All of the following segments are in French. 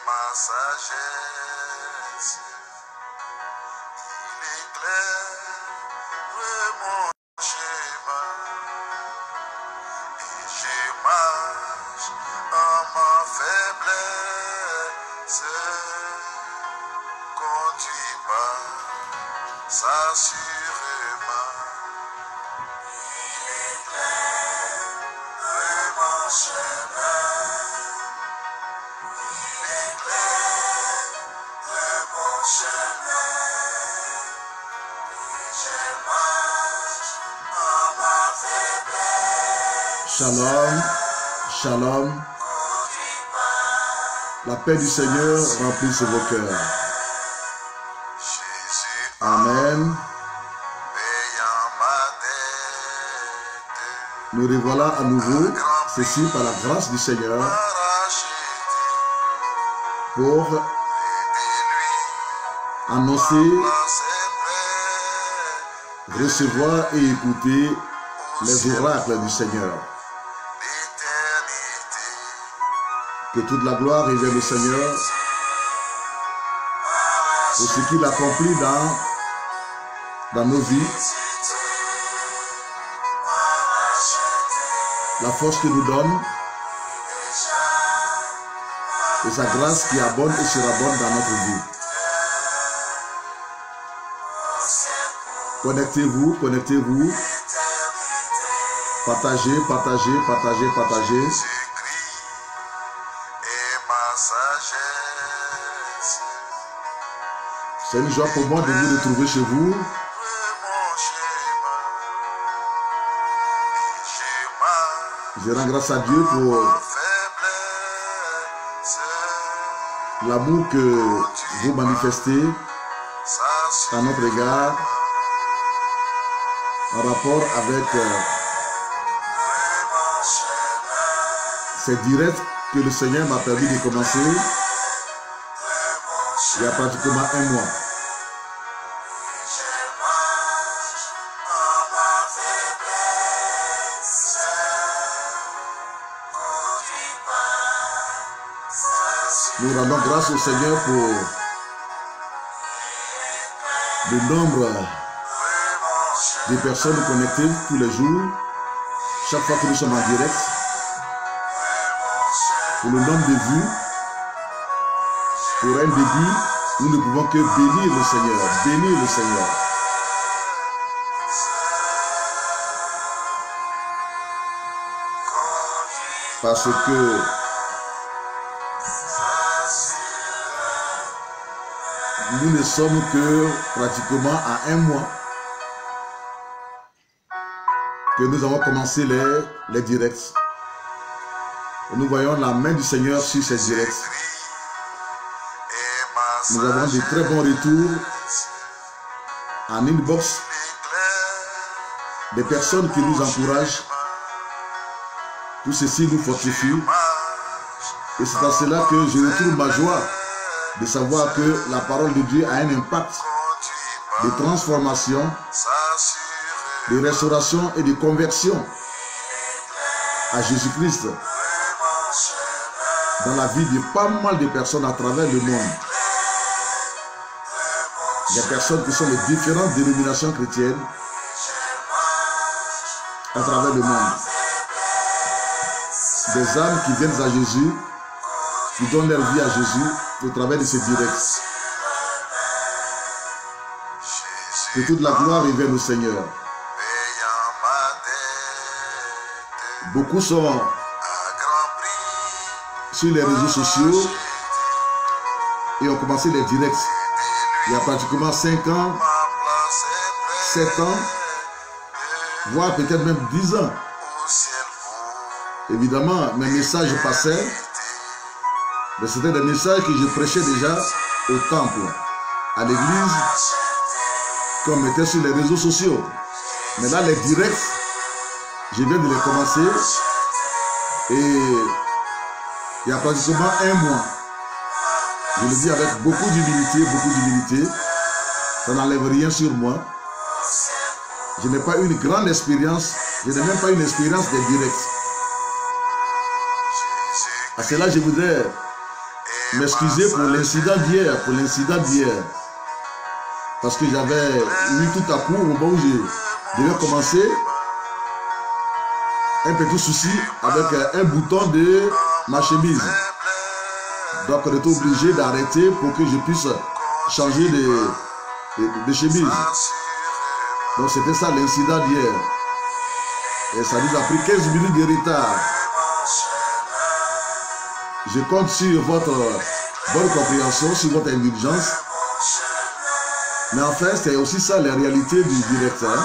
ma sagesse, il éclaire mon chemin, et je marche en ma faiblesse, conduit par assurément. Il éclaire mon chemin. Shalom, shalom. La paix du Seigneur remplisse vos cœurs. Amen. Nous revoilà à nouveau, ceci par la grâce du Seigneur, pour annoncer, recevoir et écouter les oracles du Seigneur. Que toute la gloire revienne au Seigneur pour ce qu'il accomplit dans nos vies, la force qu'il nous donne et sa grâce qui abonde et surabonde dans notre vie. Connectez-vous, connectez-vous. Partagez, partagez, partagez, partagez. C'est une joie pour moi de vous retrouver chez vous. Je rends grâce à Dieu pour l'amour que vous manifestez à notre égard en rapport avec ces directs que le Seigneur m'a permis de commencer il y a pratiquement un mois. Nous rendons grâce au Seigneur pour le nombre de personnes connectées tous les jours, chaque fois que nous sommes en direct, pour le nombre de vues, pour un début, nous ne pouvons que bénir le Seigneur, bénir le Seigneur. Parce que nous ne sommes que pratiquement à un mois que nous avons commencé les directs. Et nous voyons la main du Seigneur sur ces directs. Nous avons de très bons retours en inbox, des personnes qui nous encouragent. Tout ceci nous fortifie. Et c'est à cela que je retrouve ma joie de savoir que la parole de Dieu a un impact de transformation, de restauration et de conversion à Jésus-Christ dans la vie de pas mal de personnes à travers le monde. Il y a des personnes qui sont de différentes dénominations chrétiennes à travers le monde. Des âmes qui viennent à Jésus, qui donnent leur vie à Jésus au travers de ces directs. Que toute la gloire revienne au Seigneur. Beaucoup sont sur les réseaux sociaux et ont commencé les directs il y a pratiquement 5 ans, 7 ans, voire peut-être même 10 ans. Évidemment, mes messages passaient, mais c'était des messages que je prêchais déjà au temple, à l'église, comme était sur les réseaux sociaux. Mais là, les directs, je viens de les commencer et il y a pratiquement un mois. Je le dis avec beaucoup d'humilité, ça n'enlève rien sur moi. Je n'ai pas une grande expérience, je n'ai même pas une expérience des directs. À cela, je voudrais m'excuser pour l'incident d'hier, parce que j'avais eu tout à coup au moment où je devais commencer un petit souci avec un bouton de ma chemise. Donc on était obligé d'arrêter pour que je puisse changer de chemise. Donc c'était ça l'incident d'hier. Et ça nous a pris 15 minutes de retard. Je compte sur votre bonne compréhension, sur votre indulgence. Mais en fait, c'est aussi ça la réalité du directeur.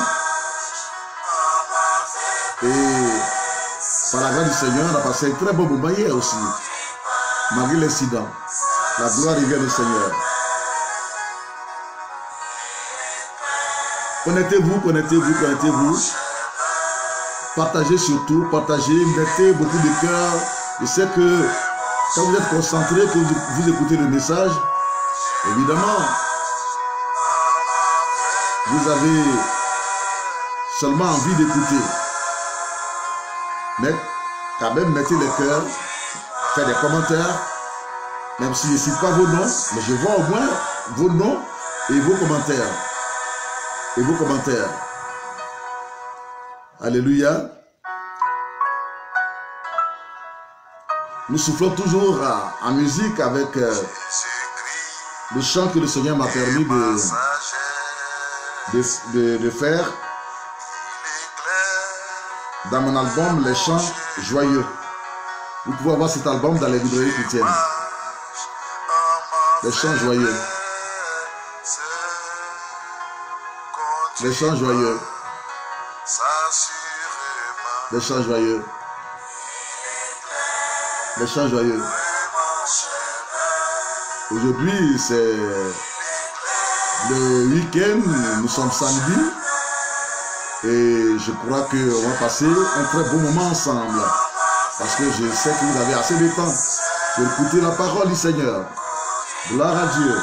Et par la grâce du Seigneur, on a passé un très bon moment hier aussi. Malgré l'incident. La gloire revient au Seigneur. Connectez-vous. Partagez surtout, mettez beaucoup de cœur. Je sais que quand vous êtes concentré, que vous écoutez le message, évidemment, vous avez seulement envie d'écouter. Mais quand même, mettez le cœur, faites des commentaires, même si je ne cite pas vos noms, mais je vois au moins vos noms et vos commentaires. Alléluia. Nous soufflons toujours en musique avec le chant que le Seigneur m'a permis de faire dans mon album Les Chants Joyeux. Vous pouvez avoir cet album dans les librairies chrétiennes. Les Chants Joyeux. Les Chants Joyeux. Les Chants Joyeux. Les Chants Joyeux. Aujourd'hui, c'est le week-end, nous sommes samedi et je crois qu'on va passer un très bon moment ensemble parce que je sais que vous avez assez de temps pour écouter la parole du Seigneur. Gloire à Dieu.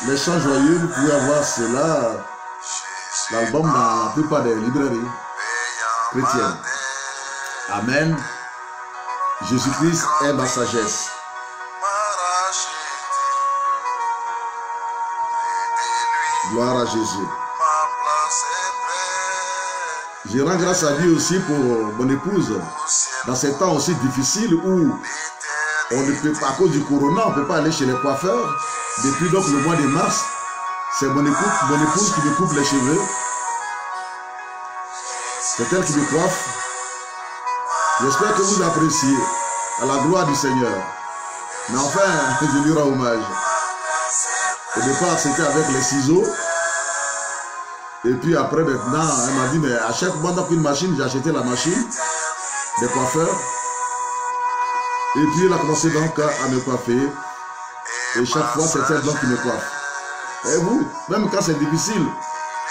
Les Chants Joyeux, vous pouvez avoir cela, l'album dans la plupart des librairies chrétiennes. Amen. Jésus-Christ est ma sagesse. Gloire à Jésus. Je rends grâce à Dieu aussi pour mon épouse. Dans ces temps aussi difficiles où on ne peut pas, à cause du corona, on ne peut pas aller chez les coiffeurs. Depuis donc le mois de mars, c'est mon épouse qui me coupe les cheveux. C'est elle qui me coiffe. J'espère que vous appréciez à la gloire du Seigneur. Mais enfin, je lui rends hommage. Au départ, c'était avec les ciseaux. Et puis après, maintenant, elle m'a dit, mais achète-moi donc une machine. J'ai acheté la machine des coiffeurs. Et puis, elle a commencé donc à me coiffer. Et chaque fois, c'est elle donc qui me coiffe. Et vous, même quand c'est difficile,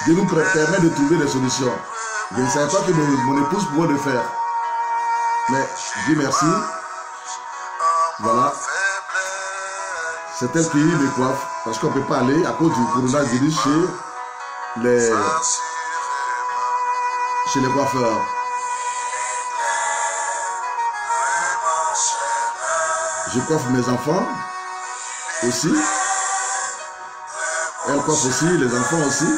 Dieu nous permet de trouver des solutions. Je ne savais pas que mon épouse pouvait le faire. Mais Dieu merci. Voilà. C'est elle qui me coiffe. Parce qu'on ne peut pas aller à cause du coronavirus chez les coiffeurs. Je coiffe mes enfants aussi. Elle coiffe aussi, les enfants aussi.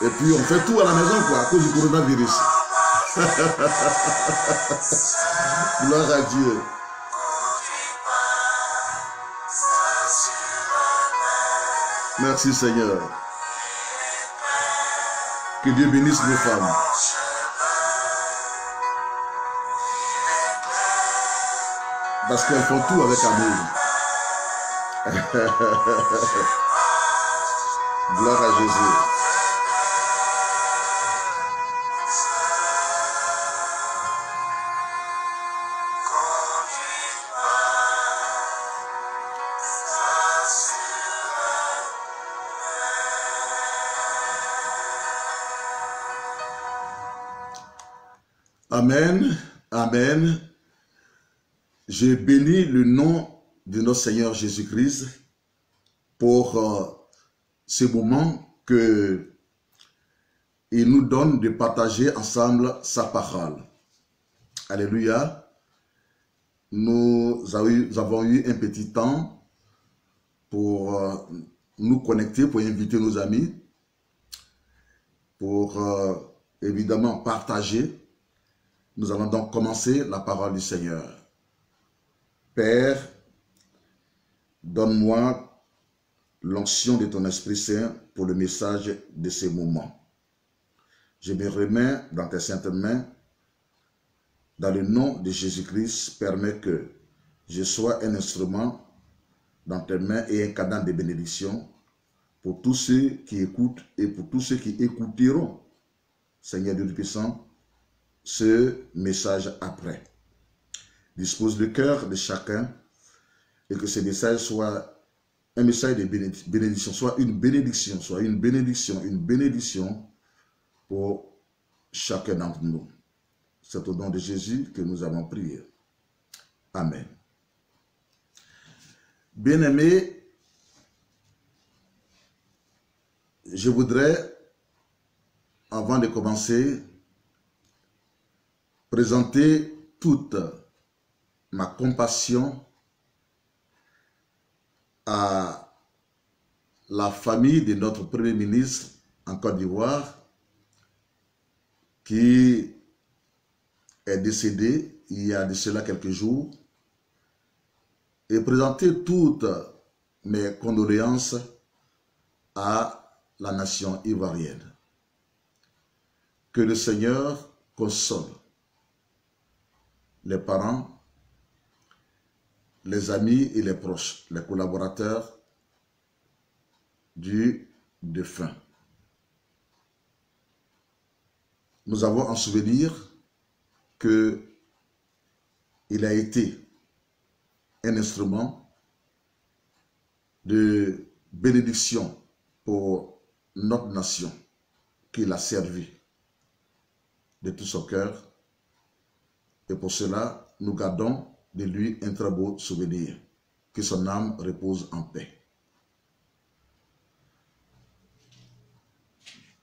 Et puis on fait tout à la maison quoi, à cause du coronavirus. Gloire à Dieu. Merci Seigneur. Que Dieu bénisse nos femmes. Parce qu'elles font tout avec amour. Gloire à Jésus. Amen, amen. Je bénis le nom de notre Seigneur Jésus-Christ pour ce moment que il nous donne de partager ensemble sa parole. Alléluia. nous avons eu un petit temps pour nous connecter, pour inviter nos amis, pour évidemment partager. Nous allons donc commencer la parole du Seigneur. Père, donne-moi l'onction de ton Esprit Saint pour le message de ces moments. Je me remets dans tes saintes mains. Dans le nom de Jésus-Christ, permets que je sois un instrument dans tes mains et un canal de bénédiction pour tous ceux qui écoutent et pour tous ceux qui écouteront, Seigneur Dieu puissant, ce message après. Dispose le cœur de chacun et que ce message soit un message de bénédiction, soit une bénédiction, une bénédiction pour chacun d'entre nous. C'est au nom de Jésus que nous avons prié. Amen. Bien-aimés, je voudrais, avant de commencer, présenter toute ma compassion à la famille de notre Premier ministre en Côte d'Ivoire qui est décédé il y a de cela quelques jours et présenter toutes mes condoléances à la nation ivoirienne. Que le Seigneur console les parents, les amis et les proches, les collaborateurs du défunt. Nous avons en souvenir qu'il a été un instrument de bénédiction pour notre nation, qu'il a servi de tout son cœur. Et pour cela, nous gardons de lui un très beau souvenir. Que son âme repose en paix.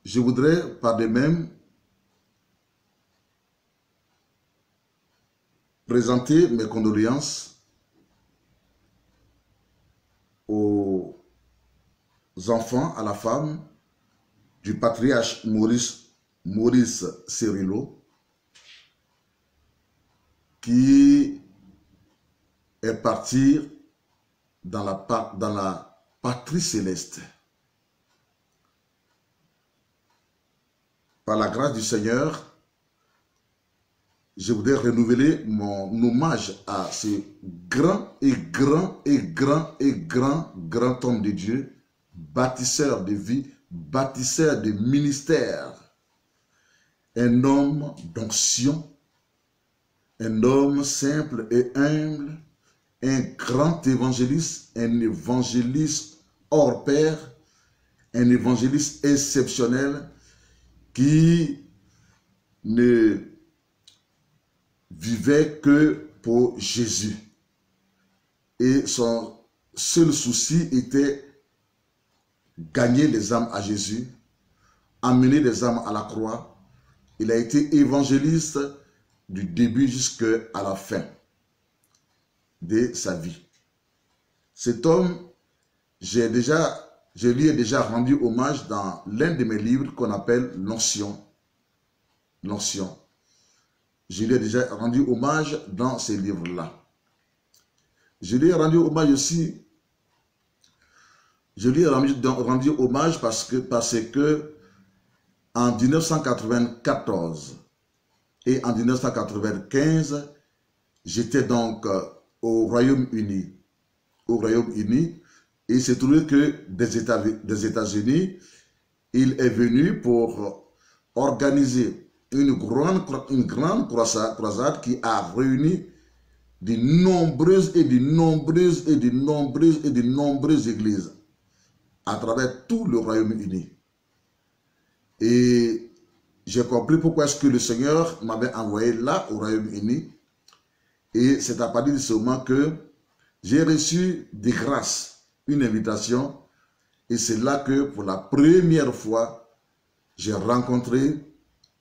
Je voudrais par de même présenter mes condoléances aux enfants, à la femme du patriarche Maurice Cirillo, qui est parti dans la patrie céleste. Par la grâce du Seigneur, je voudrais renouveler mon hommage à ce grand homme de Dieu, bâtisseur de vie, bâtisseur de ministère, un homme d'onction, un homme simple et humble, un grand évangéliste, un évangéliste hors pair, un évangéliste exceptionnel qui ne vivait que pour Jésus. Et son seul souci était gagner les âmes à Jésus, amener les âmes à la croix. Il a été évangéliste du début jusqu'à la fin de sa vie. Cet homme, je lui ai déjà rendu hommage dans l'un de mes livres qu'on appelle l'onction. L'onction. Je lui ai déjà rendu hommage dans ces livres-là. Je lui ai rendu hommage aussi. Je lui ai rendu hommage parce que en 1994 et en 1995, j'étais donc au Royaume-Uni. Et il s'est trouvé que des États-Unis, il est venu pour organiser une grande croisade qui a réuni de nombreuses églises à travers tout le Royaume-Uni. Et j'ai compris pourquoi est-ce que le Seigneur m'avait envoyé là au Royaume-Uni. Et c'est à partir de ce moment que j'ai reçu de grâce une invitation. Et c'est là que pour la première fois, j'ai rencontré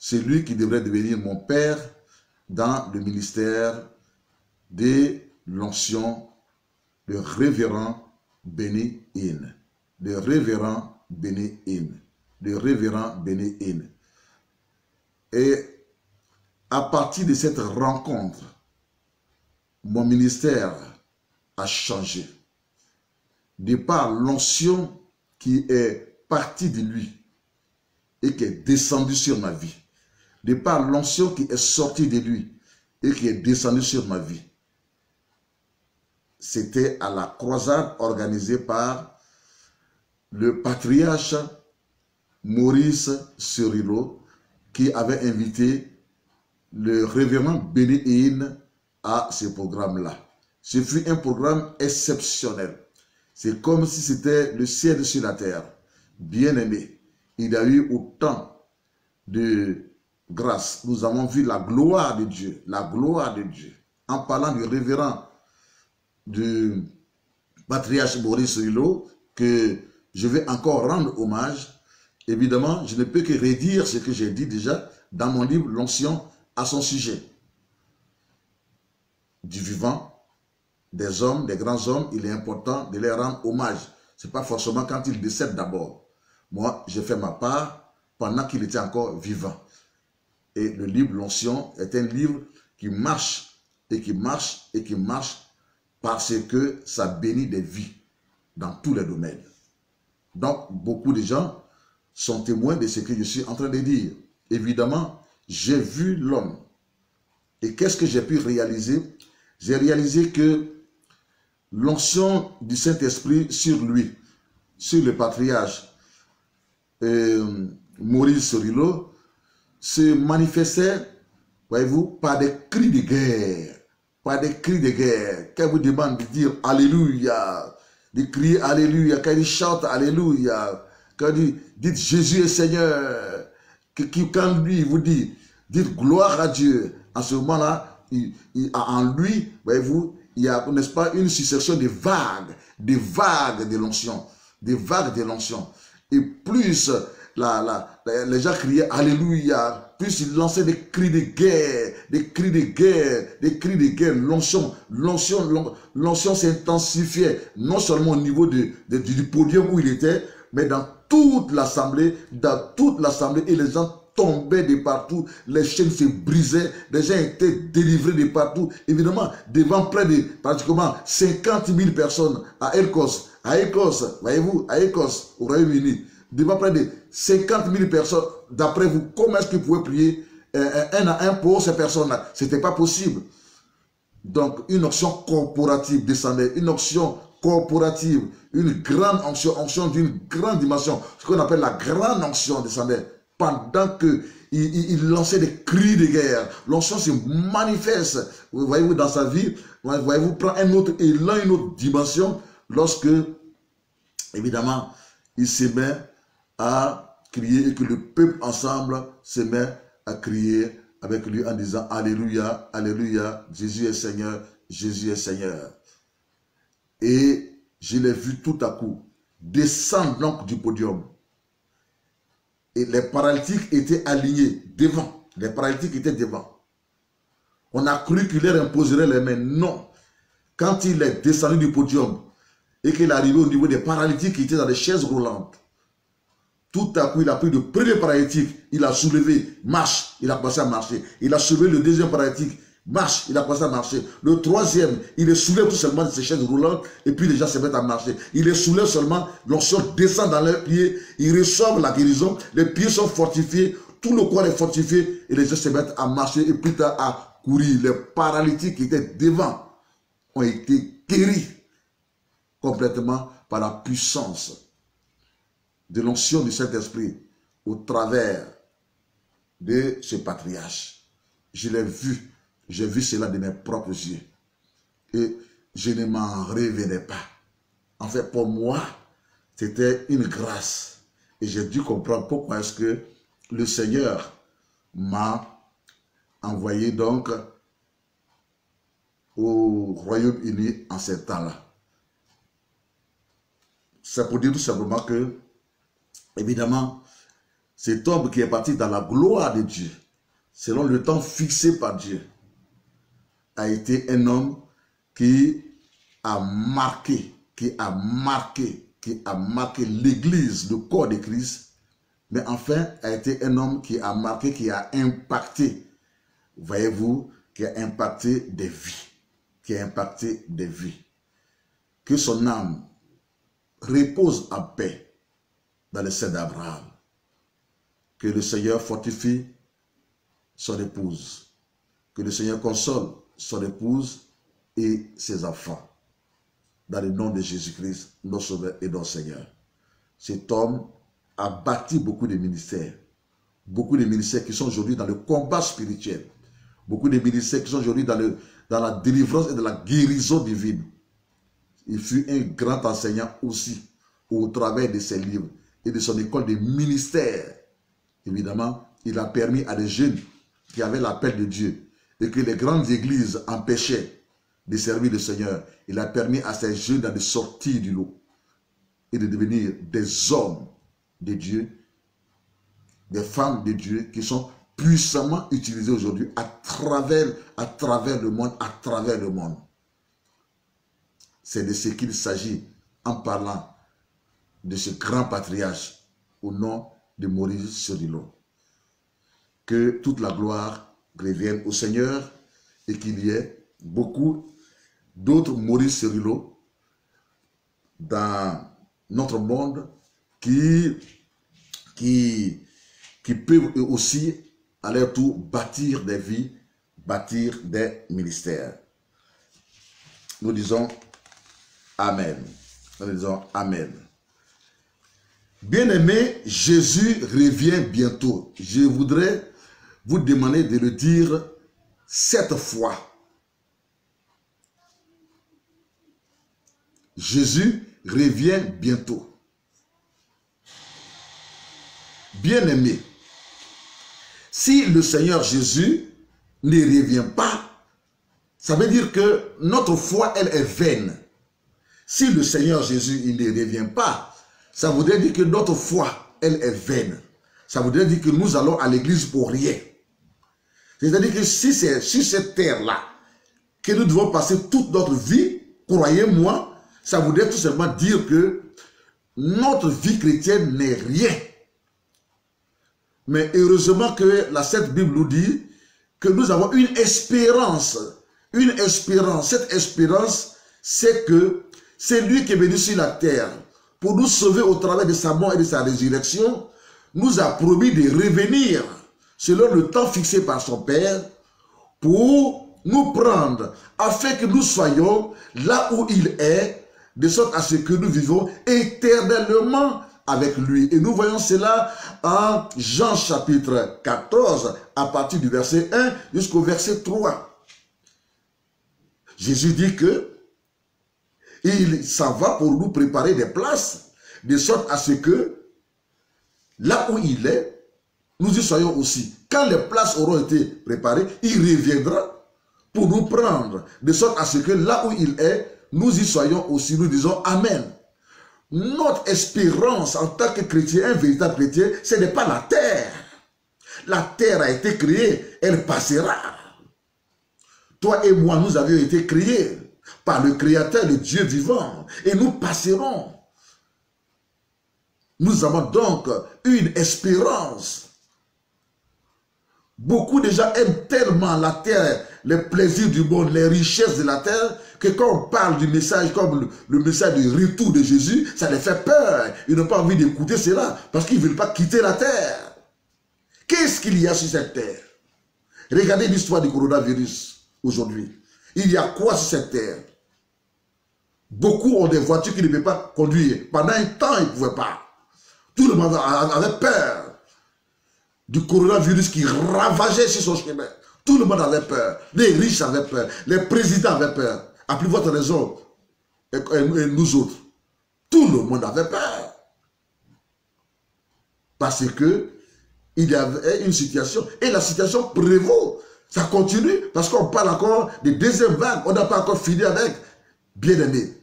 celui qui devrait devenir mon père dans le ministère de l'onction de révérend Benny Hinn. De révérend Benny Hinn. De révérend Benny Hinn. Et à partir de cette rencontre, mon ministère a changé. De par l'onction qui est partie de lui et qui est descendue sur ma vie. De par l'onction qui est sortie de lui et qui est descendue sur ma vie. C'était à la croisade organisée par le patriarche Maurice Cerullo qui avait invité le révérend Benny Hinn à ce programme-là. Ce fut un programme exceptionnel. C'est comme si c'était le ciel sur la terre. Bien aimé, il y a eu autant de grâce. Nous avons vu la gloire de Dieu. La gloire de Dieu. En parlant du révérend du patriarche Maurice Cerullo, que je vais encore rendre hommage. Évidemment, je ne peux que redire ce que j'ai dit déjà dans mon livre L'onction à son sujet. Du vivant, des hommes, des grands hommes, il est important de leur rendre hommage. Ce n'est pas forcément quand ils décèdent d'abord. Moi, j'ai fait ma part pendant qu'il était encore vivant. Et le livre L'onction est un livre qui marche et qui marche et qui marche parce que ça bénit des vies dans tous les domaines. Donc, beaucoup de gens sont témoins de ce que je suis en train de dire. Évidemment, j'ai vu l'homme. Et qu'est-ce que j'ai pu réaliser? J'ai réalisé que l'onction du Saint-Esprit sur lui, sur le patriarche Maurice Cerullo, se manifestait, voyez-vous, par des cris de guerre. Par des cris de guerre. Quand vous demande de dire Alléluia, de crier Alléluia, quand il chante Alléluia, quand il dit dites Jésus est Seigneur, quand lui vous dit dites gloire à Dieu, en ce moment-là, en lui, voyez-vous, il y a, n'est-ce pas, une succession de vagues de l'onction, des vagues de l'onction. Et plus les gens criaient Alléluia, plus ils lançaient des cris de guerre, des cris de guerre, des cris de guerre. L'onction s'intensifiait, non seulement au niveau du podium où il était, mais dans toute l'assemblée, et les gens tombaient de partout, les chaînes se brisaient, les gens étaient délivrés de partout. Évidemment, devant près de pratiquement 50 000 personnes à Écosse, voyez-vous, à Écosse, au Royaume-Uni, devant près de 50 000 personnes, d'après vous, comment est-ce que vous pouvez prier un à un pour ces personnes-là? Ce n'était pas possible. Donc, une onction corporative descendait, une onction corporative, une grande onction d'une grande dimension, ce qu'on appelle la grande onction descendait, pendant qu'il lançait des cris de guerre. L'onction se manifeste, voyez-vous, dans sa vie, voyez-vous, prend un autre élan, une autre dimension, lorsque, évidemment, il se met à crier et que le peuple ensemble se met à crier avec lui en disant Alléluia, Alléluia, Jésus est Seigneur, Jésus est Seigneur. Et je l'ai vu tout à coup descendre donc du podium. Et les paralytiques étaient alignés devant. Les paralytiques étaient devant. On a cru qu'il leur imposerait les mains. Non. Quand il est descendu du podium et qu'il est arrivé au niveau des paralytiques qui étaient dans les chaises roulantes, tout à coup, il a pris le premier paralytique, il a soulevé, marche, il a passé à marcher. Il a soulevé le deuxième paralytique, marche, il a passé à marcher. Le troisième, il est soulevé tout seulement de ses chaises roulantes et puis les gens se mettent à marcher. Il est soulevé seulement, l'onction descend dans leurs pieds, ils reçoivent la guérison, les pieds sont fortifiés, tout le corps est fortifié et les gens se mettent à marcher et plus tard à courir. Les paralytiques qui étaient devant ont été guéris complètement par la puissance de l'onction du Saint-Esprit au travers de ce patriarche. Je l'ai vu, j'ai vu cela de mes propres yeux. Et je ne m'en revenais pas. En fait, pour moi, c'était une grâce. Et j'ai dû comprendre pourquoi est-ce que le Seigneur m'a envoyé donc au Royaume-Uni en ces temps-là. C'est pour dire tout simplement que évidemment, cet homme qui est parti dans la gloire de Dieu, selon le temps fixé par Dieu, a été un homme qui a marqué l'Église, le corps de Christ, mais enfin a été un homme qui a marqué, qui a impacté, voyez-vous, qui a impacté des vies, Que son âme repose en paix dans le sein d'Abraham. Que le Seigneur fortifie son épouse. Que le Seigneur console son épouse et ses enfants. Dans le nom de Jésus-Christ, notre Sauveur et notre Seigneur. Cet homme a bâti beaucoup de ministères. Beaucoup de ministères qui sont aujourd'hui dans le combat spirituel. Beaucoup de ministères qui sont aujourd'hui dans la délivrance et dans la guérison divine. Il fut un grand enseignant aussi au travers de ses livres et de son école de ministère. Évidemment, il a permis à des jeunes qui avaient l'appel de Dieu et que les grandes églises empêchaient de servir le Seigneur. Il a permis à ces jeunes de sortir du lot et de devenir des hommes de Dieu, des femmes de Dieu qui sont puissamment utilisées aujourd'hui à travers le monde, C'est de ce qu'il s'agit en parlant de ce grand patriarche au nom de Maurice Cerullo. Que toute la gloire revienne au Seigneur et qu'il y ait beaucoup d'autres Maurice Cerullo dans notre monde qui peuvent aussi à leur tour bâtir des vies, bâtir des ministères. Nous disons Amen. Nous disons Amen. Bien-aimé, Jésus revient bientôt. Je voudrais vous demander de le dire 7 fois. Jésus revient bientôt. Bien-aimé, si le Seigneur Jésus ne revient pas, ça veut dire que notre foi, elle est vaine. Si le Seigneur Jésus il ne revient pas, ça voudrait dire que notre foi, elle est vaine. Ça voudrait dire que nous allons à l'église pour rien. C'est-à-dire que si c'est sur cette terre-là que nous devons passer toute notre vie, croyez-moi, ça voudrait tout simplement dire que notre vie chrétienne n'est rien. Mais heureusement que la Sainte Bible nous dit que nous avons une espérance. Une espérance. Cette espérance, c'est que c'est lui qui est venu sur la terre pour nous sauver au travers de sa mort et de sa résurrection, nous a promis de revenir selon le temps fixé par son Père pour nous prendre afin que nous soyons là où il est, de sorte à ce que nous vivons éternellement avec lui. Et nous voyons cela en Jean chapitre 14, à partir du verset 1 jusqu'au verset 3. Jésus dit que il s'en va pour nous préparer des places, de sorte à ce que là où il est, nous y soyons aussi. Quand les places auront été préparées, il reviendra pour nous prendre, de sorte à ce que là où il est, nous y soyons aussi. Nous disons Amen. Notre espérance en tant que chrétien, un véritable chrétien, ce n'est pas la terre. La terre a été créée, elle passera. Toi et moi, nous avions été créés par le Créateur, le Dieu vivant, et nous passerons. Nous avons donc une espérance. Beaucoup de gens aiment tellement la terre, les plaisirs du monde, les richesses de la terre, que quand on parle du message, comme le message du retour de Jésus, ça les fait peur. Ils n'ont pas envie d'écouter cela, parce qu'ils ne veulent pas quitter la terre. Qu'est-ce qu'il y a sur cette terre? Regardez l'histoire du coronavirus aujourd'hui. Il y a quoi sur cette terre? Beaucoup ont des voitures qui ne peuvent pas conduire. Pendant un temps, ils ne pouvaient pas. Tout le monde avait peur du coronavirus qui ravageait sur son chemin. Tout le monde avait peur. Les riches avaient peur. Les présidents avaient peur. À plus forte raison, et nous autres. Tout le monde avait peur. Parce que il y avait une situation. Et la situation prévaut. Ça continue. Parce qu'on parle encore de deuxième vague. On n'a pas encore fini avec. Bien-aimé.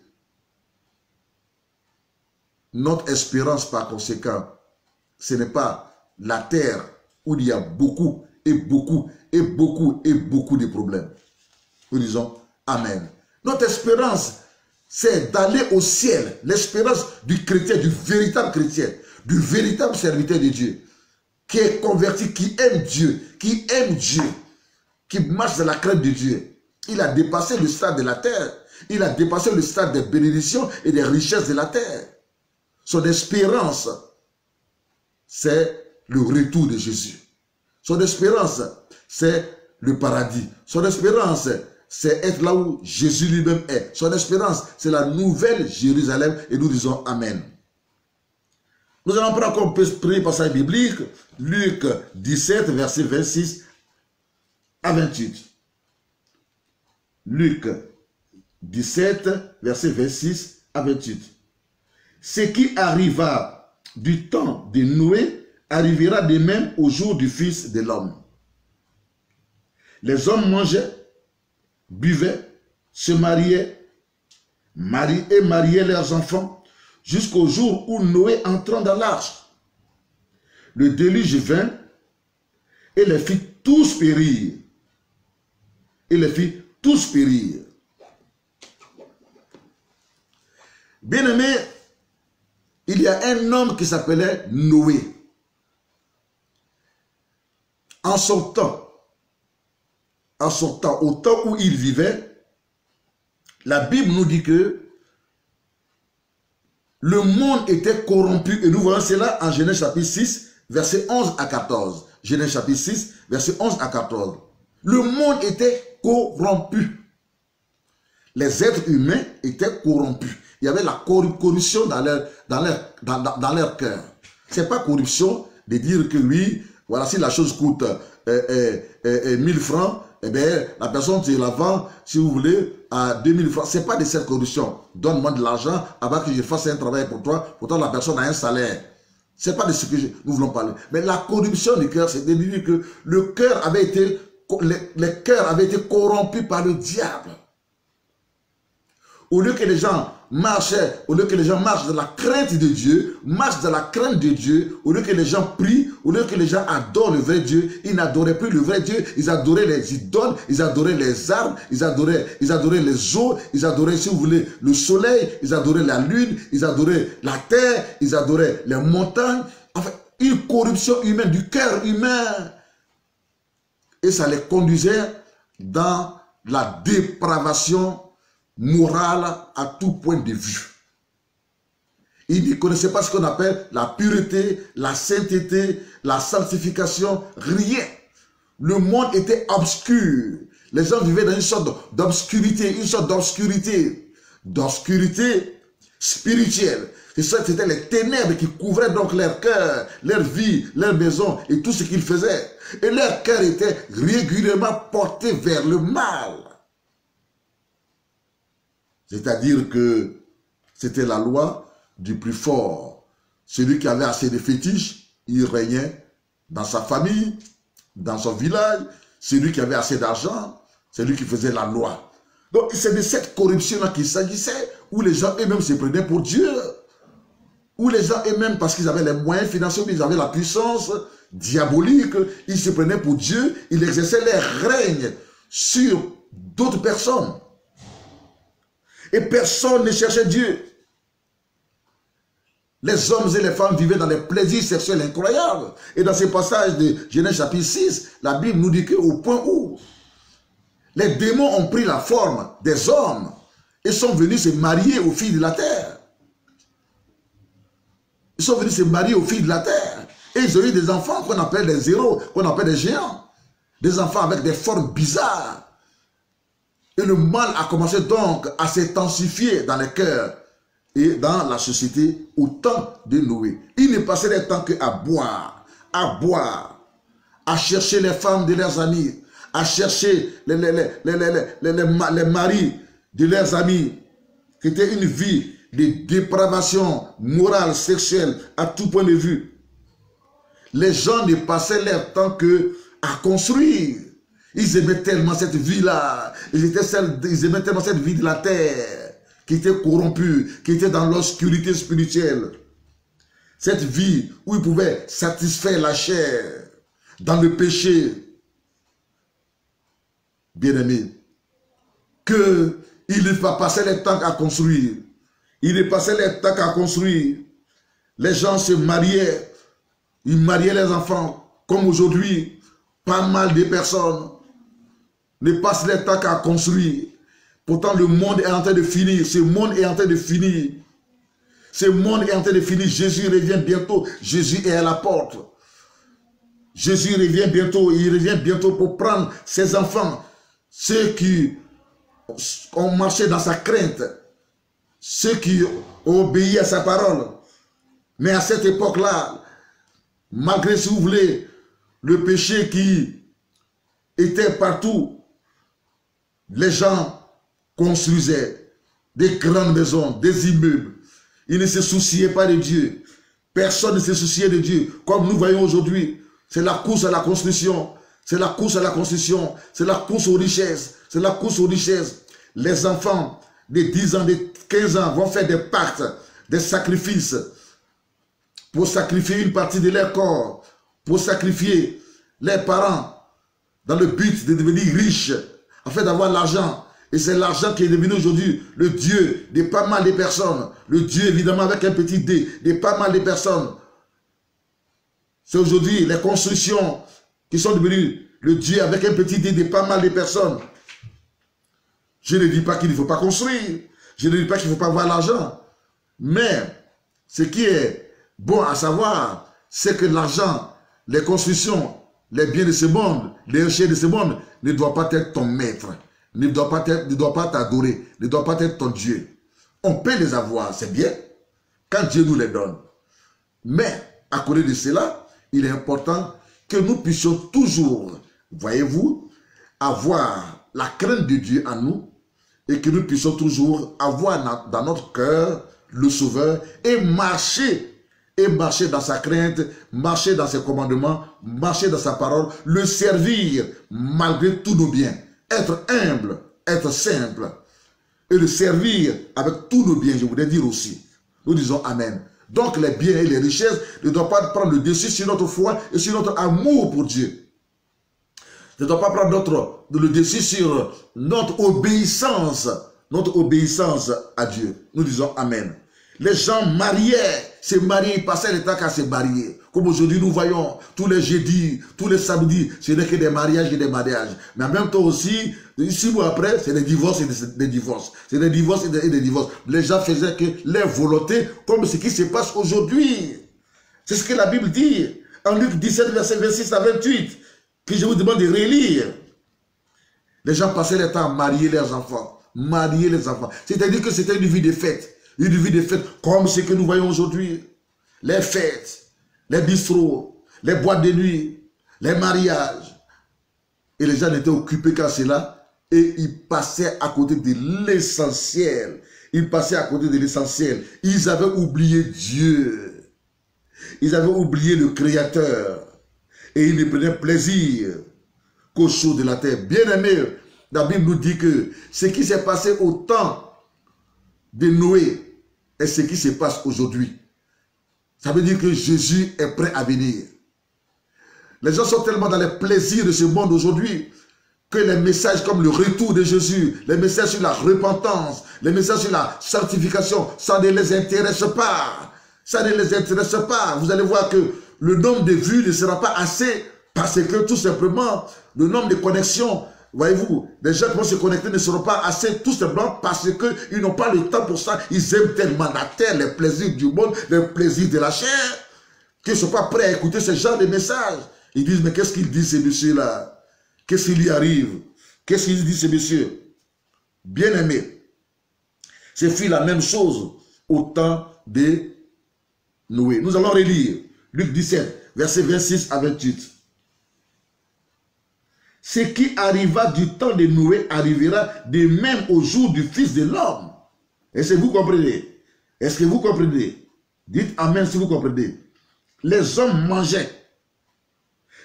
Notre espérance, par conséquent, ce n'est pas la terre où il y a beaucoup et beaucoup et beaucoup et beaucoup de problèmes. Nous disons Amen. Notre espérance, c'est d'aller au ciel. L'espérance du chrétien, du véritable chrétien, du véritable serviteur de Dieu, qui est converti, qui aime Dieu, qui marche dans la crainte de Dieu. Il a dépassé le stade de la terre. Il a dépassé le stade des bénédictions et des richesses de la terre. Son espérance, c'est le retour de Jésus. Son espérance, c'est le paradis. Son espérance, c'est être là où Jésus lui-même est. Son espérance, c'est la nouvelle Jérusalem. Et nous disons Amen. Nous allons prendre comme premier passage biblique, Luc 17, verset 26 à 28. Luc 17, verset 26 à 28. Ce qui arriva du temps de Noé arrivera de même au jour du Fils de l'homme. Les hommes mangeaient, buvaient, se mariaient, et mariaient leurs enfants, jusqu'au jour où Noé entrant dans l'arche. Le déluge vint et les fit tous périr. Et les fit tous périr. Bien-aimé, il y a un homme qui s'appelait Noé. En son temps, au temps où il vivait, la Bible nous dit que le monde était corrompu. Et nous voyons cela en Genèse chapitre 6, verset 11 à 14. Genèse chapitre 6, verset 11 à 14. Le monde était corrompu. Les êtres humains étaient corrompus. Il y avait la corruption dans leur cœur. Ce n'est pas corruption de dire que oui, voilà, si la chose coûte 1000 francs, eh bien, la personne te la vend, si vous voulez, à 2000 francs. Ce n'est pas de cette corruption. Donne-moi de l'argent avant que je fasse un travail pour toi. Pourtant, la personne a un salaire. Ce n'est pas de ce que nous voulons parler. Mais la corruption du cœur, c'est de dire que le cœur avait été, les cœurs avaient été corrompus par le diable. Au lieu que les gens marchaient, au lieu que les gens marchent dans la crainte de Dieu, marchent dans la crainte de Dieu, au lieu que les gens prient, au lieu que les gens adorent le vrai Dieu, ils n'adoraient plus le vrai Dieu, ils adoraient les idoles, ils adoraient les arbres, ils adoraient les eaux, ils adoraient, si vous voulez, le soleil, ils adoraient la lune, ils adoraient la terre, ils adoraient les montagnes. Enfin, une corruption humaine, du cœur humain. Et ça les conduisait dans la dépravation morale à tout point de vue. Ils ne connaissaient pas ce qu'on appelle la pureté, la sainteté, la sanctification, rien. Le monde était obscur. Les gens vivaient dans une sorte d'obscurité, d'obscurité spirituelle. C'était les ténèbres qui couvraient donc leur cœur, leur vie, leur maison et tout ce qu'ils faisaient. Et leur cœur était régulièrement porté vers le mal. C'est-à-dire que c'était la loi du plus fort. Celui qui avait assez de fétiches, il régnait dans sa famille, dans son village. Celui qui avait assez d'argent, c'est lui qui faisait la loi. Donc c'est de cette corruption-là qu'il s'agissait, où les gens eux-mêmes se prenaient pour Dieu. Où les gens eux-mêmes, parce qu'ils avaient les moyens financiers, ils avaient la puissance diabolique, ils se prenaient pour Dieu, ils exerçaient leur règne sur d'autres personnes. Et personne ne cherchait Dieu. Les hommes et les femmes vivaient dans des plaisirs sexuels incroyables. Et dans ce passage de Genèse chapitre 6, la Bible nous dit qu'au point où les démons ont pris la forme des hommes et sont venus se marier aux filles de la terre. Ils sont venus se marier aux filles de la terre. Et ils ont eu des enfants qu'on appelle des héros, qu'on appelle des géants. Des enfants avec des formes bizarres. Et le mal a commencé donc à s'intensifier dans les cœurs et dans la société au temps de Noé. Il ne passait le temps qu'à boire, à chercher les femmes de leurs amis, à chercher les maris de leurs amis, qui était une vie de dépravation morale, sexuelle, à tout point de vue. Les gens ne passaient leur temps qu'à construire. Ils aimaient tellement cette vie-là. Ils aimaient tellement cette vie de la terre qui était corrompue, qui était dans l'obscurité spirituelle. Cette vie où ils pouvaient satisfaire la chair, dans le péché. Bien-aimés, qu'il va passer le temps à construire. Il est passé le temps à construire. Les gens se mariaient. Ils mariaient les enfants. Comme aujourd'hui, pas mal de personnes ne passent le temps à construire. Pourtant, le monde est en train de finir. Ce monde est en train de finir. Ce monde est en train de finir. Jésus revient bientôt. Jésus est à la porte. Jésus revient bientôt. Il revient bientôt pour prendre ses enfants. Ceux qui ont marché dans sa crainte. Ceux qui ont obéi à sa parole. Mais à cette époque-là, malgré, si vous voulez, le péché qui était partout, les gens construisaient des grandes maisons, des immeubles. Ils ne se souciaient pas de Dieu. Personne ne se souciait de Dieu. Comme nous voyons aujourd'hui, c'est la course à la construction. C'est la course à la construction. C'est la course aux richesses. C'est la course aux richesses. Les enfants de 10 ans, de 15 ans vont faire des pactes, des sacrifices pour sacrifier une partie de leur corps, pour sacrifier leurs parents dans le but de devenir riches, afin d'avoir l'argent. Et c'est l'argent qui est devenu aujourd'hui le Dieu de pas mal de personnes. Le Dieu, évidemment, avec un petit D, de pas mal de personnes. C'est aujourd'hui les constructions qui sont devenues le Dieu avec un petit D de pas mal de personnes. Je ne dis pas qu'il ne faut pas construire. Je ne dis pas qu'il ne faut pas avoir l'argent. Mais ce qui est bon à savoir, c'est que l'argent, les constructions, les biens de ce monde, les richesses de ce monde ne doivent pas être ton maître. Ne doit pas t'adorer, ne doit pas être ton Dieu. On peut les avoir, c'est bien, quand Dieu nous les donne. Mais, à côté de cela, il est important que nous puissions toujours, voyez-vous, avoir la crainte de Dieu en nous et que nous puissions toujours avoir dans notre cœur le Sauveur et marcher dans sa crainte, marcher dans ses commandements, marcher dans sa parole, le servir malgré tous nos biens. Être humble, être simple et le servir avec tous nos biens, je voudrais dire aussi. Nous disons Amen. Donc les biens et les richesses ne doivent pas prendre le dessus sur notre foi et sur notre amour pour Dieu. Ne doivent pas prendre le dessus sur notre obéissance à Dieu. Nous disons Amen. Les gens se mariaient, ils passaient le temps à se marier. Comme aujourd'hui, nous voyons tous les jeudis, tous les samedis, ce n'est que des mariages et des mariages. Mais en même temps aussi, 6 mois après, c'est des divorces et des divorces. C'est des divorces et des divorces. Les gens faisaient que leur volonté, comme ce qui se passe aujourd'hui. C'est ce que la Bible dit. En Luc 17, verset 26 à 28, que je vous demande de relire. Les gens passaient le temps à marier leurs enfants. Marier les enfants. C'est-à-dire que c'était une vie de fête. Une vie de fête comme ce que nous voyons aujourd'hui. Les fêtes, les bistrots, les boîtes de nuit, les mariages. Et les gens n'étaient occupés qu'à cela et ils passaient à côté de l'essentiel. Ils passaient à côté de l'essentiel. Ils avaient oublié Dieu. Ils avaient oublié le Créateur. Et ils ne prenaient plaisir qu'aux choses de la terre. Bien aimé, la Bible nous dit que ce qui s'est passé au temps de Noé est ce qui se passe aujourd'hui. Ça veut dire que Jésus est prêt à venir. Les gens sont tellement dans les plaisirs de ce monde aujourd'hui que les messages comme le retour de Jésus, les messages sur la repentance, les messages sur la sanctification, ça ne les intéresse pas. Ça ne les intéresse pas. Vous allez voir que le nombre de vues ne sera pas assez parce que tout simplement, le nombre de connexions, voyez-vous, les gens qui vont se connecter ne seront pas assez tout simplement parce qu'ils n'ont pas le temps pour ça. Ils aiment tellement la terre, les plaisirs du monde, les plaisirs de la chair, qu'ils ne sont pas prêts à écouter ce genre de messages. Ils disent, mais qu'est-ce qu'il dit ce monsieur-là? Qu'est-ce qui lui arrive? Qu'est-ce qu'il dit ce monsieur? Bien-aimé, ce fut la même chose au temps de Noé. Nous allons relire Luc 17, versets 26 à 28. Ce qui arriva du temps de Noé arrivera de même au jour du Fils de l'homme. Est-ce que vous comprenez? Est-ce que vous comprenez? Dites Amen si vous comprenez. Les hommes mangeaient.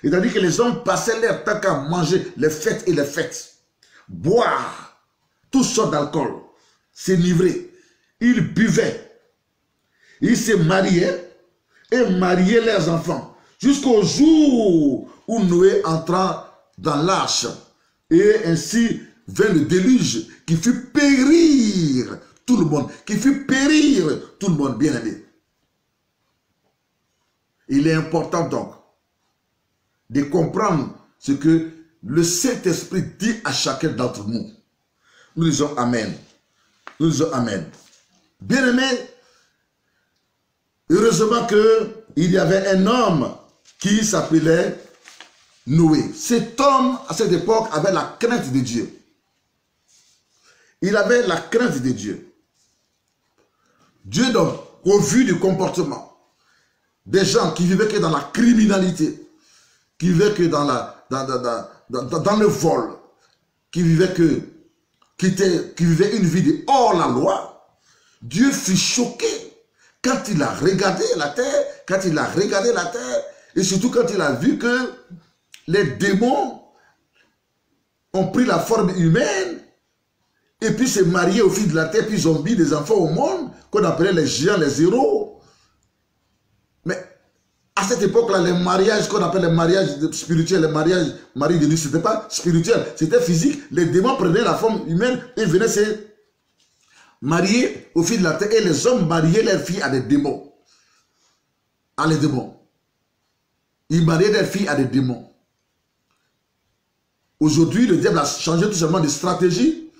C'est-à-dire que les hommes passaient leur temps à manger les fêtes et les fêtes. Boire toutes sortes d'alcool. S'enivrer. Ils buvaient. Ils se mariaient et mariaient leurs enfants. Jusqu'au jour où Noé entra dans l'arche. Et ainsi, vint le déluge qui fit périr tout le monde. Qui fit périr tout le monde, bien aimé. Il est important donc de comprendre ce que le Saint-Esprit dit à chacun d'entre nous. Nous disons Amen. Nous disons Amen. Bien aimé, heureusement qu'il y avait un homme qui s'appelait Noé. Cet homme, à cette époque, avait la crainte de Dieu. Il avait la crainte de Dieu. Dieu, donc, au vu du comportement des gens qui vivaient que dans la criminalité, qui vivaient que dans le vol, qui vivaient une vie de hors la loi, Dieu fut choqué quand il a regardé la terre, et surtout quand il a vu que les démons ont pris la forme humaine, et puis s'est marié au fil de la terre, puis ils ont mis des enfants au monde, qu'on appelait les géants, les héros. Mais à cette époque-là, les mariages qu'on appelle les mariages spirituels, les mariages mari de nuit, ce n'était pas spirituel, c'était physique. Les démons prenaient la forme humaine et venaient se marier au fil de la terre. Et les hommes mariaient leurs filles à des démons. À les démons. Ils mariaient leurs filles à des démons. Aujourd'hui, le diable a changé tout simplement de stratégie.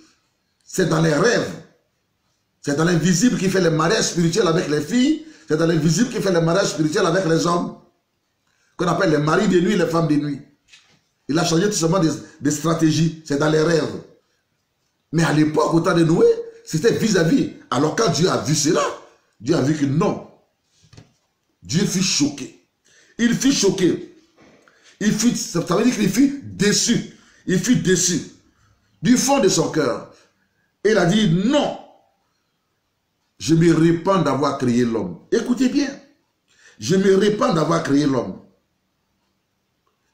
C'est dans les rêves. C'est dans l'invisible qui fait les mariages spirituels avec les filles. C'est dans l'invisible qui fait les mariages spirituels avec les hommes. Qu'on appelle les maris de nuit et les femmes de nuit. Il a changé tout simplement des stratégies. C'est dans les rêves. Mais à l'époque, au temps de Noé, c'était vis-à-vis. Alors quand Dieu a vu cela, Dieu a vu que non. Dieu fut choqué. Il fut choqué. Ça veut dire qu'il fut déçu. Il fut déçu. Du fond de son cœur. Il a dit non. Je me répands d'avoir créé l'homme. Écoutez bien. Je me répands d'avoir créé l'homme.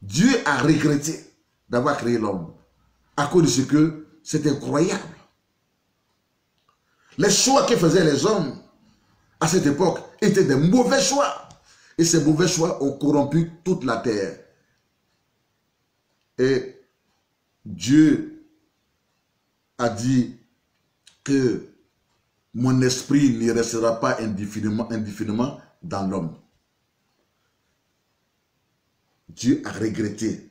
Dieu a regretté d'avoir créé l'homme. À cause de ce que c'est incroyable. Les choix que faisaient les hommes à cette époque étaient des mauvais choix. Et ces mauvais choix ont corrompu toute la terre. Et Dieu a dit que mon esprit ne restera pas indéfiniment dans l'homme. Dieu a regretté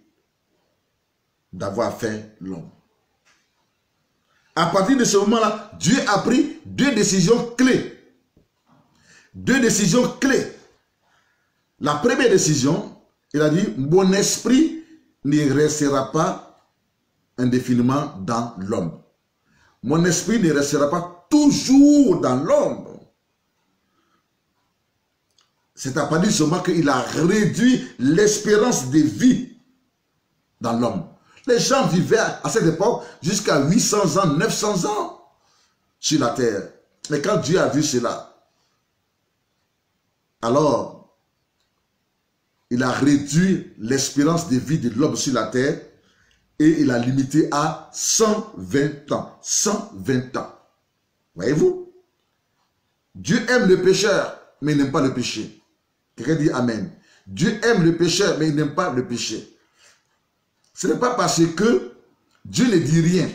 d'avoir fait l'homme. À partir de ce moment-là, Dieu a pris deux décisions clés. Deux décisions clés. La première décision, il a dit, mon esprit ne restera pas indéfiniment dans l'homme. Mon esprit ne restera pas toujours dans l'homme. C'est à partir de ce moment qu'il a réduit l'espérance de vie dans l'homme. Les gens vivaient à cette époque jusqu'à 800 ans, 900 ans sur la terre. Mais quand Dieu a vu cela, alors il a réduit l'espérance de vie de l'homme sur la terre et il a limité à 120 ans. 120 ans. Voyez-vous? Dieu aime le pécheur, mais il n'aime pas le péché. Quelqu'un dit Amen. Dieu aime le pécheur, mais il n'aime pas le péché. Ce n'est pas parce que Dieu ne dit rien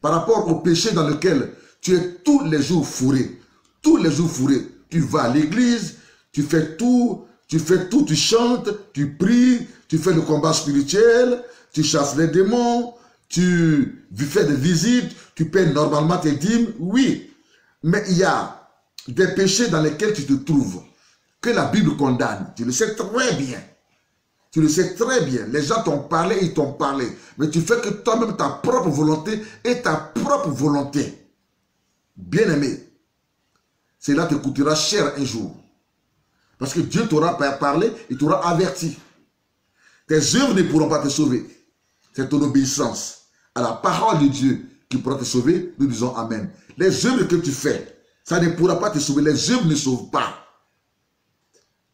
par rapport au péché dans lequel tu es tous les jours fourré. Tous les jours fourré. Tu vas à l'église, tu fais tout, tu chantes, tu pries, tu fais le combat spirituel, tu chasses les démons, tu fais des visites, tu paies normalement tes dîmes. Oui, mais il y a des péchés dans lesquels tu te trouves que la Bible condamne. Tu le sais très bien. Tu le sais très bien. Les gens t'ont parlé, ils t'ont parlé. Mais tu fais que toi-même ta propre volonté et ta propre volonté. Bien-aimé, cela te coûtera cher un jour. Parce que Dieu t'aura parlé, il t'aura averti. Tes œuvres ne pourront pas te sauver. C'est ton obéissance à la parole de Dieu qui pourra te sauver. Nous disons Amen. Les œuvres que tu fais, ça ne pourra pas te sauver. Les œuvres ne sauvent pas.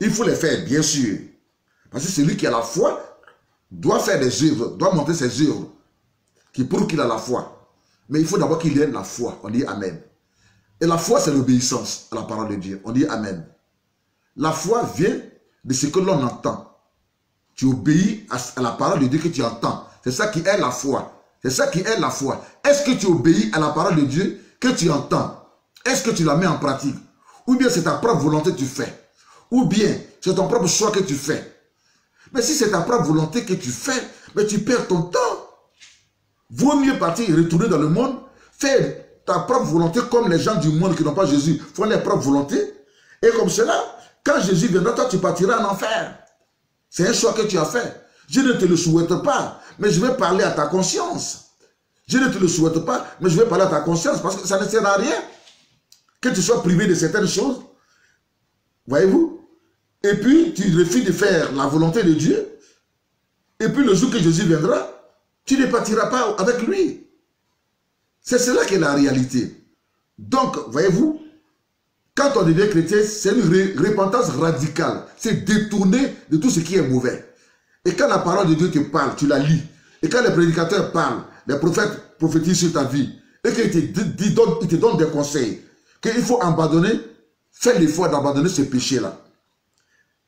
Il faut les faire, bien sûr. Parce que celui qui a la foi doit faire des œuvres, doit montrer ses œuvres qui prouvent qu'il a la foi. Mais il faut d'abord qu'il ait la foi. On dit Amen. Et la foi, c'est l'obéissance à la parole de Dieu. On dit Amen. La foi vient de ce que l'on entend. Tu obéis à la parole de Dieu que tu entends. C'est ça qui est la foi. C'est ça qui est la foi. Est-ce que tu obéis à la parole de Dieu que tu entends? Est-ce que tu la mets en pratique? Ou bien c'est ta propre volonté que tu fais? Ou bien c'est ton propre choix que tu fais? Mais si c'est ta propre volonté que tu fais, mais tu perds ton temps. Vaut mieux partir et retourner dans le monde, faire ta propre volonté comme les gens du monde qui n'ont pas Jésus font leur propre volonté. Et comme cela, quand Jésus viendra, toi tu partiras en enfer. C'est un choix que tu as fait. Je ne te le souhaite pas, mais je vais parler à ta conscience. Je ne te le souhaite pas, mais je vais parler à ta conscience parce que ça ne sert à rien que tu sois privé de certaines choses. Voyez-vous? Et puis, tu refuses de faire la volonté de Dieu. Et puis, le jour que Jésus viendra, tu ne partiras pas avec lui. C'est cela qui est la réalité. Donc, voyez-vous, quand on devient chrétien, c'est une repentance radicale. C'est détourner de tout ce qui est mauvais. Et quand la parole de Dieu te parle, tu la lis. Et quand les prédicateurs parlent, les prophètes prophétisent sur ta vie, et qu'ils te donnent des conseils, qu'il faut abandonner, fais l'effort d'abandonner ce péché-là.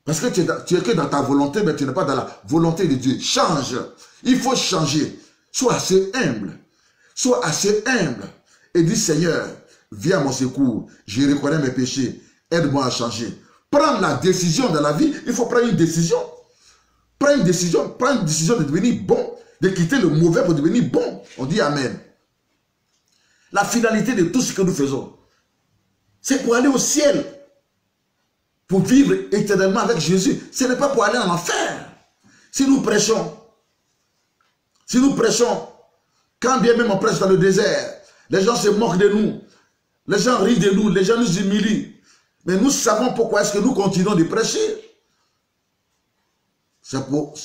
Parce que tu es que dans ta volonté, mais tu n'es pas dans la volonté de Dieu. Change. Il faut changer. Sois assez humble. Sois assez humble. Et dis, Seigneur, viens à mon secours. Je reconnais mes péchés. Aide-moi à changer. Prendre la décision dans la vie, il faut prendre une décision. Prends une décision de devenir bon. De quitter le mauvais pour devenir bon. On dit Amen. La finalité de tout ce que nous faisons, c'est pour aller au ciel. Pour vivre éternellement avec Jésus. Ce n'est pas pour aller en enfer. Si nous prêchons, quand bien même on prêche dans le désert, les gens se moquent de nous, les gens rient de nous, les gens nous humilient. Mais nous savons pourquoi est-ce que nous continuons de prêcher.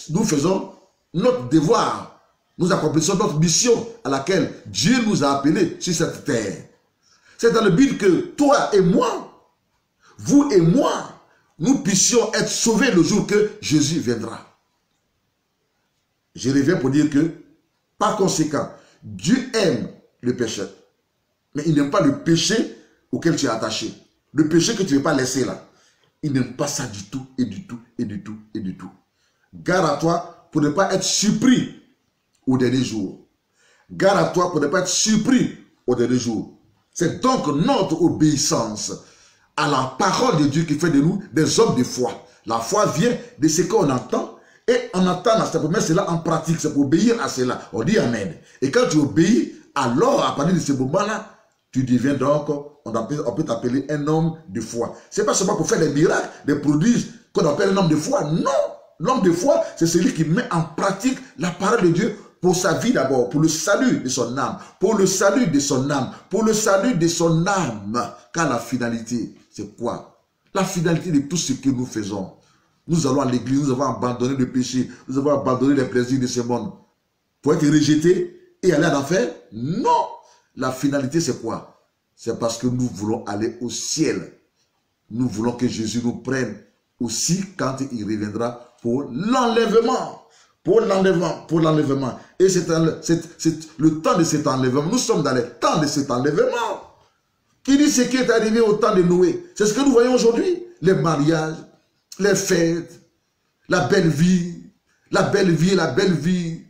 Nous faisons notre devoir. Nous accomplissons notre mission à laquelle Dieu nous a appelés sur cette terre. C'est dans le but que toi et moi, vous et moi, nous puissions être sauvés le jour que Jésus viendra. Je reviens pour dire que, par conséquent, Dieu aime le péché. Mais il n'aime pas le péché auquel tu es attaché. Le péché que tu ne veux pas laisser là. Il n'aime pas ça du tout, et du tout, et du tout, et du tout. Garde à toi pour ne pas être surpris au dernier jour. Garde à toi pour ne pas être surpris au dernier jour. C'est donc notre obéissance à la parole de Dieu qui fait de nous des hommes de foi. La foi vient de ce qu'on entend et on entend, c'est pour mettre cela en pratique, c'est pour obéir à cela. On dit Amen. Et quand tu obéis, alors à partir de ce moment-là, tu deviens donc, on peut t'appeler un homme de foi. Ce n'est pas seulement pour faire des miracles, des prodiges qu'on appelle un homme de foi. Non, l'homme de foi, c'est celui qui met en pratique la parole de Dieu pour sa vie d'abord, pour le salut de son âme, pour le salut de son âme, pour le salut de son âme. Car la finalité, c'est quoi? La finalité de tout ce que nous faisons. Nous allons à l'église, nous avons abandonné le péché, nous avons abandonné les plaisirs de ce monde. Pour être rejeté et aller en enfer? Non! La finalité, c'est quoi? C'est parce que nous voulons aller au ciel. Nous voulons que Jésus nous prenne aussi quand il reviendra pour l'enlèvement. Pour l'enlèvement. Et c'est le temps de cet enlèvement. Nous sommes dans le temps de cet enlèvement. Qui dit ce qui est arrivé au temps de Noé? C'est ce que nous voyons aujourd'hui. Les mariages, les fêtes, la belle vie, la belle vie, la belle vie.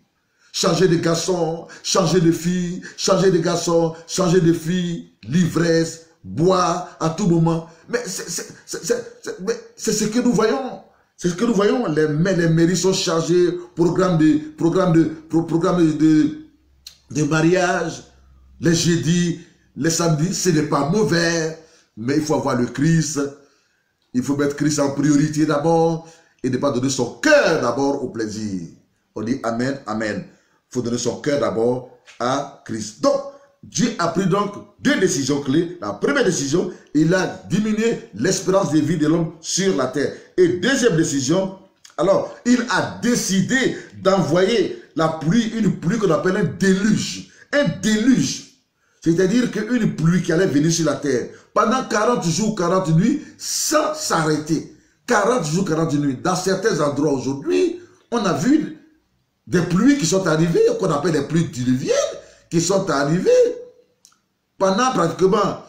Changer de garçon, changer de fille, changer de garçon, changer de fille, l'ivresse, boire à tout moment. Mais c'est ce que nous voyons. C'est ce que nous voyons. Les mairies sont chargées, programme de mariage, les jeudis, les samedis, ce n'est pas mauvais, mais il faut avoir le Christ. Il faut mettre Christ en priorité d'abord et ne pas donner son cœur d'abord au plaisir. On dit Amen, Amen. Il faut donner son cœur d'abord à Christ. Donc, Dieu a pris donc deux décisions clés. La première décision, il a diminué l'espérance de vie de l'homme sur la terre. Et deuxième décision, alors, il a décidé d'envoyer la pluie, une pluie qu'on appelle un déluge. Un déluge. C'est-à-dire qu'une pluie qui allait venir sur la terre pendant 40 jours, 40 nuits, sans s'arrêter. 40 jours, 40 nuits. Dans certains endroits aujourd'hui, on a vu des pluies qui sont arrivées, qu'on appelle des pluies diluviennes, qui sont arrivées pendant pratiquement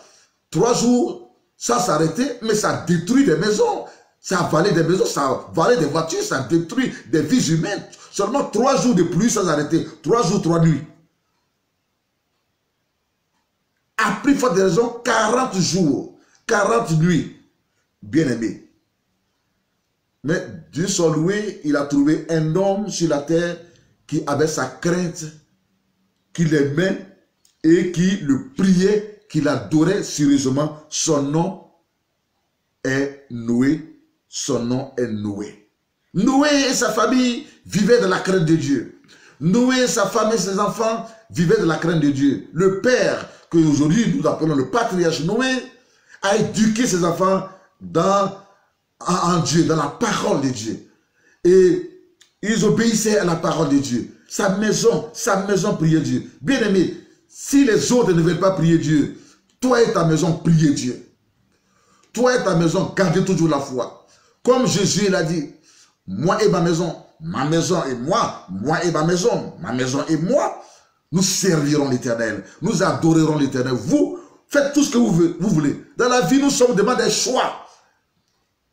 3 jours sans s'arrêter, mais ça détruit des maisons, ça a avalé des maisons, ça a avalé des voitures, ça détruit des vies humaines. Seulement 3 jours de pluie sans arrêter, 3 jours, 3 nuits. à plus forte raison 40 jours, 40 nuits. Bien-aimé. Mais Dieu soit loué, il a trouvé un homme sur la terre qui avait sa crainte, qui l'aimait et qui le priait, qui l'adorait sérieusement. Son nom est Noé. Son nom est Noé. Noé et sa famille vivaient de la crainte de Dieu. Noé et sa femme et ses enfants vivaient de la crainte de Dieu. Le père, que aujourd'hui nous appelons le patriarche Noé, a éduqué ses enfants en Dieu, dans la parole de Dieu. Et ils obéissaient à la parole de Dieu. Sa maison priait Dieu. Bien aimé, si les autres ne veulent pas prier Dieu, toi et ta maison, priez Dieu. Toi et ta maison, gardez toujours la foi. Comme Jésus l'a dit, moi et ma maison et moi et ma maison et moi, nous servirons l'Éternel, nous adorerons l'Éternel. Vous, faites tout ce que vous voulez. Dans la vie, nous sommes devant des choix.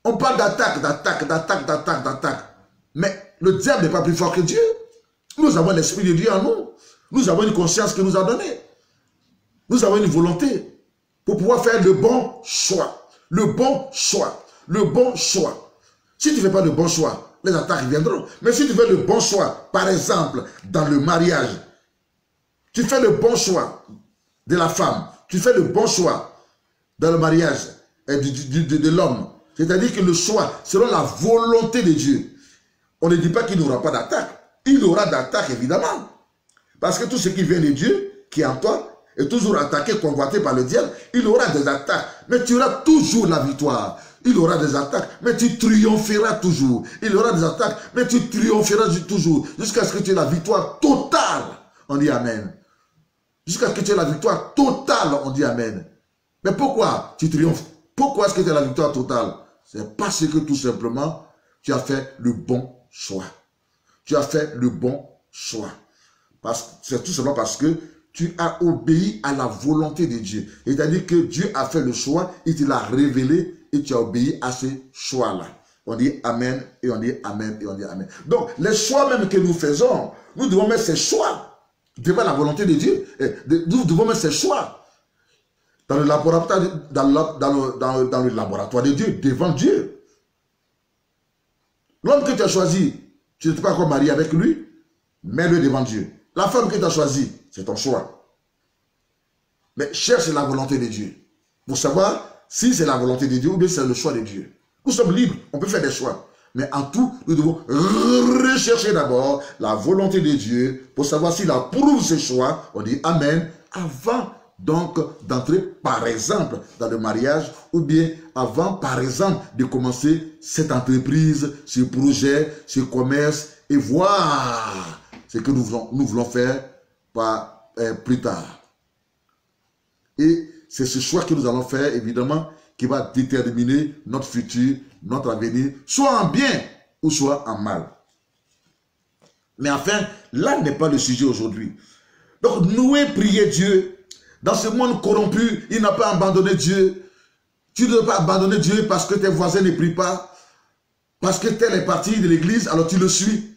On parle d'attaque. Mais le diable n'est pas plus fort que Dieu. Nous avons l'Esprit de Dieu en nous. Nous avons une conscience qu'il nous a donnée. Nous avons une volonté pour pouvoir faire le bon choix. Le bon choix. Le bon choix. Si tu ne fais pas le bon choix, les attaques viendront. Mais si tu fais le bon choix, par exemple, dans le mariage, tu fais le bon choix de la femme, tu fais le bon choix dans le mariage de l'homme. C'est-à-dire que le choix, selon la volonté de Dieu. On ne dit pas qu'il n'y aura pas d'attaque. Il y aura d'attaque, évidemment. Parce que tout ce qui vient de Dieu, qui est en toi, est toujours attaqué, convoité par le diable. Il y aura des attaques, mais tu auras toujours la victoire. Il y aura des attaques, mais tu triompheras toujours. Il y aura des attaques, mais tu triompheras toujours. Jusqu'à ce que tu aies la victoire totale. On dit Amen. Jusqu'à ce que tu aies la victoire totale, on dit Amen. Mais pourquoi tu triomphes? Pourquoi est-ce que tu as la victoire totale? C'est parce que tout simplement, tu as fait le bon choix. Tu as fait le bon choix. C'est tout simplement parce que tu as obéi à la volonté de Dieu. C'est-à-dire que Dieu a fait le choix, il te l'a révélé et tu as obéi à ce choix-là. On dit Amen et on dit Amen et on dit Amen. Donc, les choix même que nous faisons, nous devons mettre ces choix devant la volonté de Dieu. Nous devons mettre ces choix dans le laboratoire, dans le laboratoire de Dieu, devant Dieu. L'homme que tu as choisi, tu ne t'es pas encore marié avec lui, mets-le devant Dieu. La femme que tu as choisie, c'est ton choix. Mais cherche la volonté de Dieu pour savoir si c'est la volonté de Dieu ou bien c'est le choix de Dieu. Nous sommes libres, on peut faire des choix. Mais en tout, nous devons rechercher d'abord la volonté de Dieu pour savoir s'il approuve ce choix. On dit Amen avant donc d'entrer par exemple dans le mariage ou bien avant par exemple de commencer cette entreprise, ce projet, ce commerce et voir ce que nous voulons faire plus tard. Et c'est ce choix que nous allons faire évidemment qui va déterminer notre futur, notre avenir, soit en bien ou soit en mal. Mais enfin, là n'est pas le sujet aujourd'hui. Donc Noé priait Dieu. Dans ce monde corrompu, il n'a pas abandonné Dieu. Tu ne dois pas abandonner Dieu parce que tes voisins ne prient pas. Parce que tel est parti de l'église, alors tu le suis.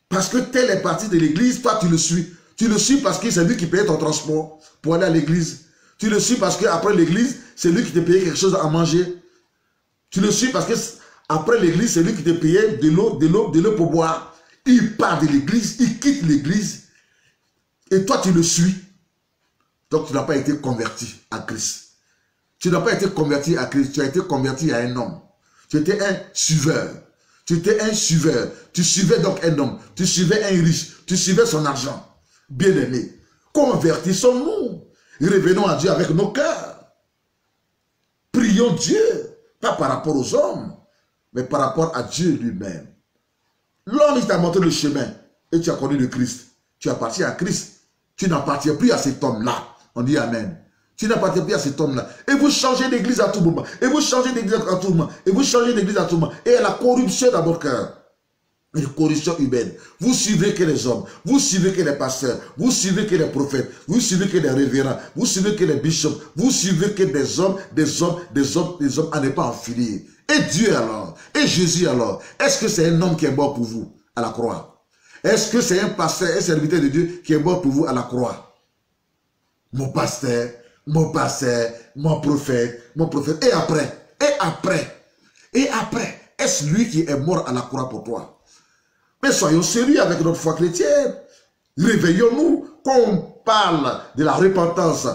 Parce que tel est parti de l'église, toi tu le suis. Tu le suis parce que c'est lui qui paye ton transport pour aller à l'église. Tu le suis parce qu'après l'église, c'est lui qui te payait quelque chose à manger. Tu le suis parce qu'après l'église, c'est lui qui te payait de l'eau pour boire. Il part de l'église, il quitte l'église. Et toi tu le suis. Donc, tu n'as pas été converti à Christ. Tu n'as pas été converti à Christ. Tu as été converti à un homme. Tu étais un suiveur. Tu étais un suiveur. Tu suivais donc un homme. Tu suivais un riche. Tu suivais son argent. Bien-aimé. Convertissons-nous. Revenons à Dieu avec nos cœurs. Prions Dieu. Pas par rapport aux hommes, mais par rapport à Dieu lui-même. L'homme, il t'a montré le chemin. Et tu as connu le Christ. Tu appartiens à Christ. Tu n'appartiens plus à cet homme-là. On dit Amen. Tu n'appartiens plus à cet homme-là. Et vous changez d'église à tout moment. Et vous changez d'église à tout moment. Et vous changez d'église à tout moment. Et la corruption dans votre cœur. Une corruption humaine. Vous suivez que les hommes. Vous suivez que les pasteurs. Vous suivez que les prophètes. Vous suivez que les révérends. Vous suivez que les bishops. Vous suivez que des hommes à ne pas en finir. Et Dieu alors. Et Jésus alors. Est-ce que c'est un homme qui est mort pour vous à la croix? Est-ce que c'est un pasteur, un serviteur de Dieu qui est mort pour vous à la croix? Mon pasteur, mon pasteur, mon prophète. Et après, est-ce lui qui est mort à la croix pour toi? Mais soyons sérieux avec notre foi chrétienne. Réveillons-nous. Quand on parle de la repentance,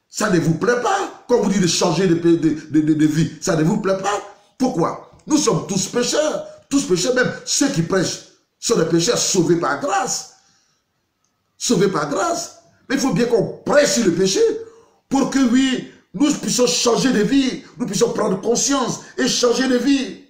ça ne vous plaît pas? Quand vous dites de changer de vie, ça ne vous plaît pas? Pourquoi? Nous sommes tous pécheurs. Tous pécheurs, même ceux qui prêchent sont des pécheurs sauvés par grâce. Sauvés par grâce. Mais il faut bien qu'on prêche sur le péché pour que, oui, nous puissions changer de vie. Nous puissions prendre conscience et changer de vie.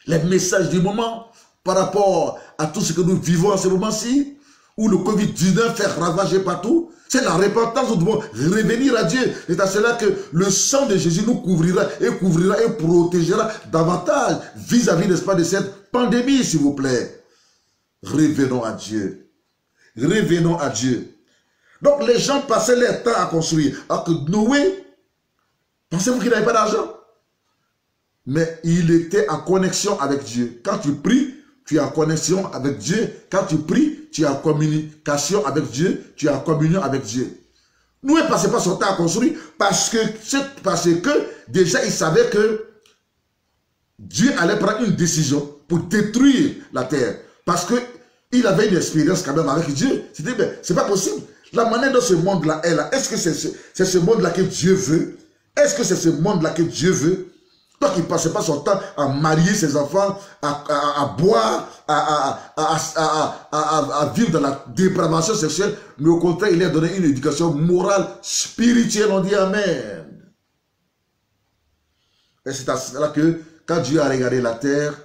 Les messages du moment par rapport à tout ce que nous vivons en ce moment-ci, où le Covid-19 fait ravager partout, c'est la repentance. Nous devons revenir à Dieu. C'est à cela que le sang de Jésus nous couvrira et protégera davantage vis-à-vis, n'est-ce pas, de cette pandémie, s'il vous plaît. Revenons à Dieu. Revenons à Dieu. Donc les gens passaient leur temps à construire. Alors que Noé, pensez-vous qu'il n'avait pas d'argent? Mais il était en connexion avec Dieu. Quand tu pries, tu es en connexion avec Dieu. Quand tu pries, tu es en communication avec Dieu. Tu es en communion avec Dieu. Nous, il ne passait pas son temps à construire parce que déjà, il savait que Dieu allait prendre une décision pour détruire la terre. Parce qu'il avait une expérience quand même avec Dieu. C'était, mais c'est pas possible. La manière dont ce monde-là est là, est-ce que c'est ce monde-là que Dieu veut? Est-ce que c'est ce monde-là que Dieu veut? Donc il ne passait pas son temps à marier ses enfants, à boire, à vivre dans la dépravation sexuelle, mais au contraire, il a donné une éducation morale, spirituelle. On dit Amen. Et c'est à cela que, quand Dieu a regardé la terre,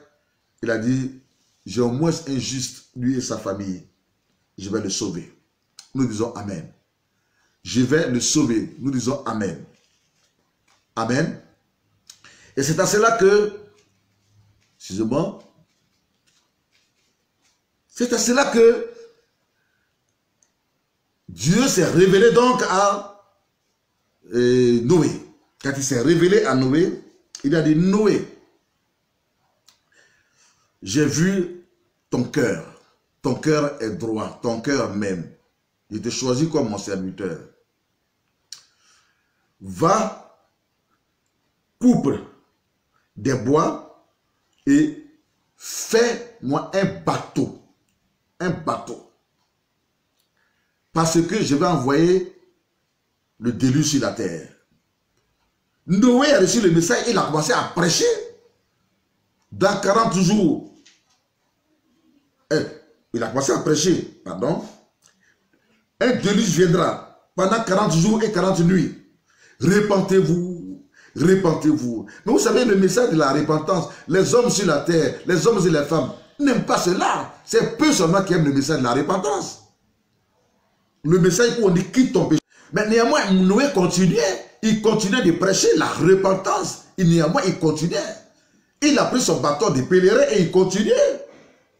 il a dit, j'ai au moins un juste, lui et sa famille. Je vais le sauver. Nous disons Amen. Je vais le sauver. Nous disons Amen. Amen. Et c'est à cela que, excusez-moi, c'est à cela que Dieu s'est révélé donc à Noé. Quand il s'est révélé à Noé, il a dit, Noé, j'ai vu ton cœur est droit, ton cœur même. Je t'ai choisi comme mon serviteur. Va, coupe des bois et fais-moi un bateau. Un bateau. Parce que je vais envoyer le déluge sur la terre. Noé a reçu le message, il a commencé à prêcher. Dans 40 jours, il a commencé à prêcher, pardon. Un déluge viendra pendant 40 jours et 40 nuits. Repentez-vous, repentez-vous. Mais vous savez, le message de la repentance, les hommes sur la terre, les hommes et les femmes, n'aiment pas cela. C'est peu seulement qui aiment le message de la repentance. Le message où on dit quitte ton péché. Mais néanmoins, Noé continuait. Il continuait de prêcher la repentance. Et néanmoins, il continuait. Il a pris son bâton de pèlerin et il continuait.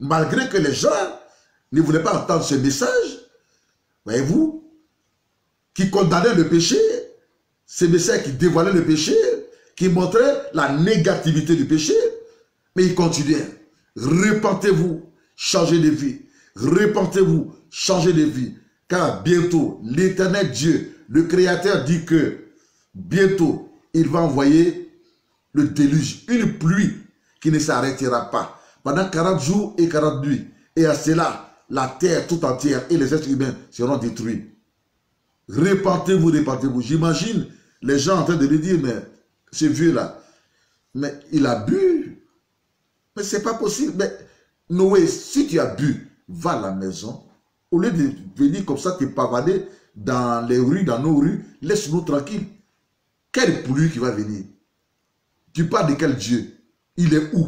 Malgré que les gens ne voulaient pas entendre ce message. Voyez-vous, qui condamnait le péché, ces messages qui dévoilaient le péché, qui montraient la négativité du péché, mais il continuait. Repentez-vous, changez de vie. Repentez-vous, changez de vie. Car bientôt, l'Éternel Dieu, le Créateur, dit que bientôt, il va envoyer le déluge, une pluie qui ne s'arrêtera pas pendant 40 jours et 40 nuits. Et à cela, la terre tout entière et les êtres humains seront détruits. Repentez-vous, repentez-vous. J'imagine les gens en train de lui dire, mais ce vieux-là, mais il a bu. Mais c'est pas possible. Mais Noé, si tu as bu, va à la maison. Au lieu de venir comme ça te pavaner dans les rues, dans nos rues, laisse-nous tranquilles. Quelle pluie qui va venir? Tu parles de quel Dieu? Il est où?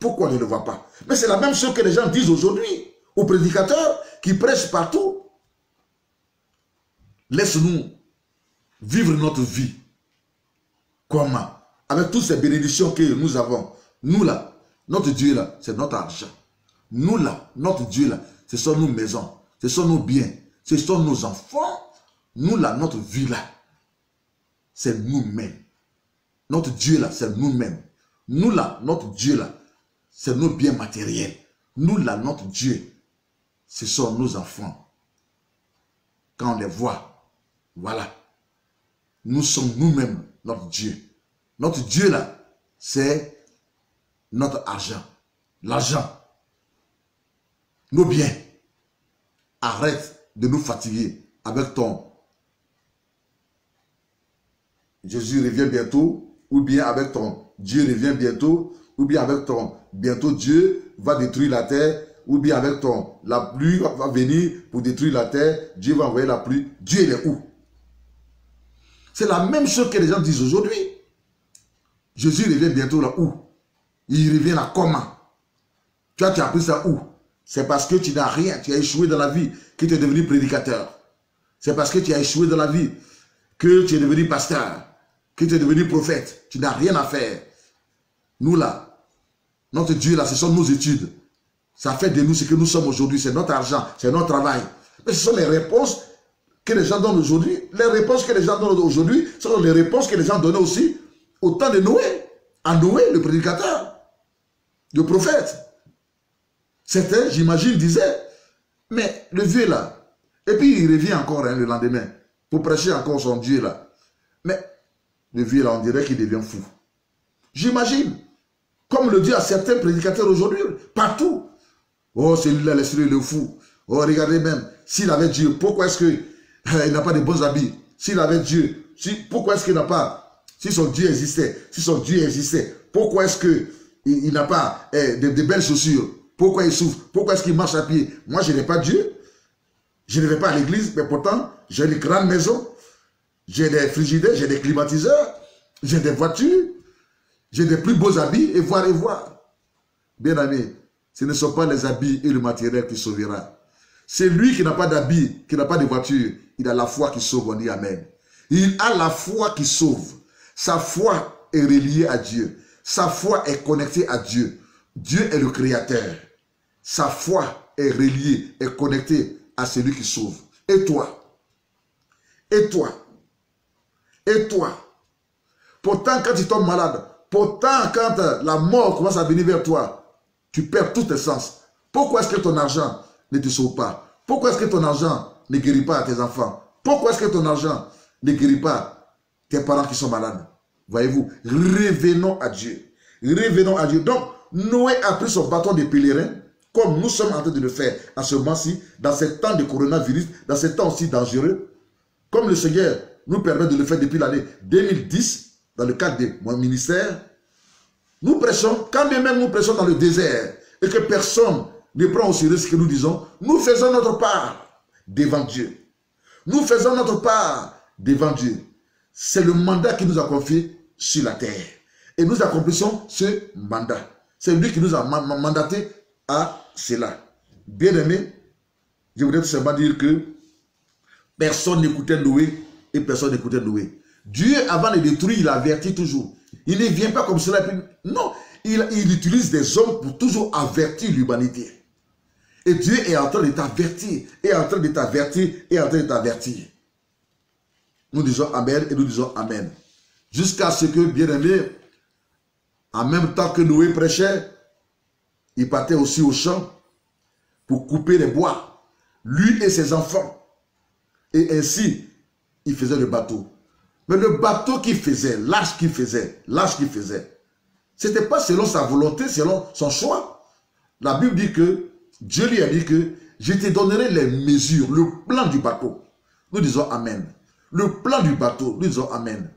Pourquoi on ne le voit pas? Mais c'est la même chose que les gens disent aujourd'hui aux prédicateurs qui prêchent partout. Laisse-nous vivre notre vie. Comment? Avec toutes ces bénédictions que nous avons. Nous là, notre Dieu là, c'est notre argent. Nous là, notre Dieu là, ce sont nos maisons, ce sont nos biens, ce sont nos enfants. Nous là, notre vie là, c'est nous-mêmes. Notre Dieu là, c'est nous-mêmes. Nous là, notre Dieu là, c'est nos biens matériels. Nous là, notre Dieu, ce sont nos enfants. Quand on les voit, voilà, nous sommes nous-mêmes notre Dieu. Notre Dieu là, c'est notre argent. L'argent. Nos biens. Arrête de nous fatiguer avec ton Jésus revient bientôt, ou bien avec ton Dieu revient bientôt, ou bien avec ton bientôt Dieu va détruire la terre, ou bien avec ton la pluie va venir pour détruire la terre, Dieu va envoyer la pluie. Dieu il est où? C'est la même chose que les gens disent aujourd'hui. Jésus revient bientôt là où? Il revient là comment? Tu as appris ça où? C'est parce que tu n'as rien, tu as échoué dans la vie, que tu es devenu prédicateur. C'est parce que tu as échoué dans la vie, que tu es devenu pasteur, que tu es devenu prophète. Tu n'as rien à faire. Nous là, notre Dieu là, ce sont nos études. Ça fait de nous ce que nous sommes aujourd'hui. C'est notre argent, c'est notre travail. Mais ce sont les réponses que les gens donnent aujourd'hui. Les réponses que les gens donnent aujourd'hui, ce sont les réponses que les gens donnaient aussi au temps de Noé. À Noé, le prédicateur, le prophète. Certains, j'imagine, disaient, mais le vieux là, et puis il revient encore le lendemain pour prêcher encore son Dieu là. Mais le vieux là, on dirait qu'il devient fou. J'imagine, comme le dit à certains prédicateurs aujourd'hui, partout. Oh, celui-là, laissez-le le fou. Oh, regardez même, s'il avait Dieu, pourquoi est-ce qu'il n'a pas de bons habits? S'il avait Dieu, pourquoi est-ce qu'il n'a pas, si son Dieu existait, pourquoi est-ce qu'il n'a pas de belles chaussures? Pourquoi il souffre? Pourquoi est-ce qu'il marche à pied? Moi, je n'ai pas Dieu. Je ne vais pas à l'église, mais pourtant, j'ai une grande maison. J'ai des frigidaires, j'ai des climatiseurs, j'ai des voitures, j'ai des plus beaux habits, et voir. Bien aimé, ce ne sont pas les habits et le matériel qui sauvera. C'est lui qui n'a pas d'habits, qui n'a pas de voiture. Il a la foi qui sauve, on dit Amen. Il a la foi qui sauve. Sa foi est reliée à Dieu. Sa foi est connectée à Dieu. Dieu est le créateur. Sa foi est reliée, est connectée à celui qui sauve. Et toi? Et toi? Et toi? Pourtant, quand tu tombes malade, pourtant, quand la mort commence à venir vers toi, tu perds tous tes sens. Pourquoi est-ce que ton argent ne te sauve pas? Pourquoi est-ce que ton argent ne guérit pas tes enfants? Pourquoi est-ce que ton argent ne guérit pas tes parents qui sont malades? Voyez-vous, revenons à Dieu. Revenons à Dieu. Donc, Noé a pris son bâton de pèlerin, comme nous sommes en train de le faire en ce moment-ci, dans ces temps de coronavirus, dans ces temps aussi dangereux, comme le Seigneur nous permet de le faire depuis l'année 2010, dans le cadre de mon ministère. Nous prêchons, quand bien même nous prêchons dans le désert, et que personne ne prend au sérieux ce que nous disons, nous faisons notre part devant Dieu. Nous faisons notre part devant Dieu. C'est le mandat qui nous a confié sur la terre. Et nous accomplissons ce mandat. C'est lui qui nous a mandaté à cela. Bien aimé, je voudrais tout simplement dire que personne n'écoutait Noé et personne n'écoutait Noé. Dieu, avant de détruire, il avertit toujours. Il ne vient pas comme cela. Non, il utilise des hommes pour toujours avertir l'humanité. Et Dieu est en train de t'avertir, est en train de t'avertir, est en train de t'avertir. Nous disons Amen et nous disons Amen. Jusqu'à ce que, bien aimé, en même temps que Noé prêchait, il partait aussi au champ pour couper les bois, lui et ses enfants. Et ainsi, il faisait le bateau. Mais le bateau qu'il faisait, l'arche qu'il faisait, ce n'était pas selon sa volonté, selon son choix. La Bible dit que, Dieu lui a dit que, je te donnerai les mesures, le plan du bateau. Nous disons Amen. Le plan du bateau, nous disons Amen.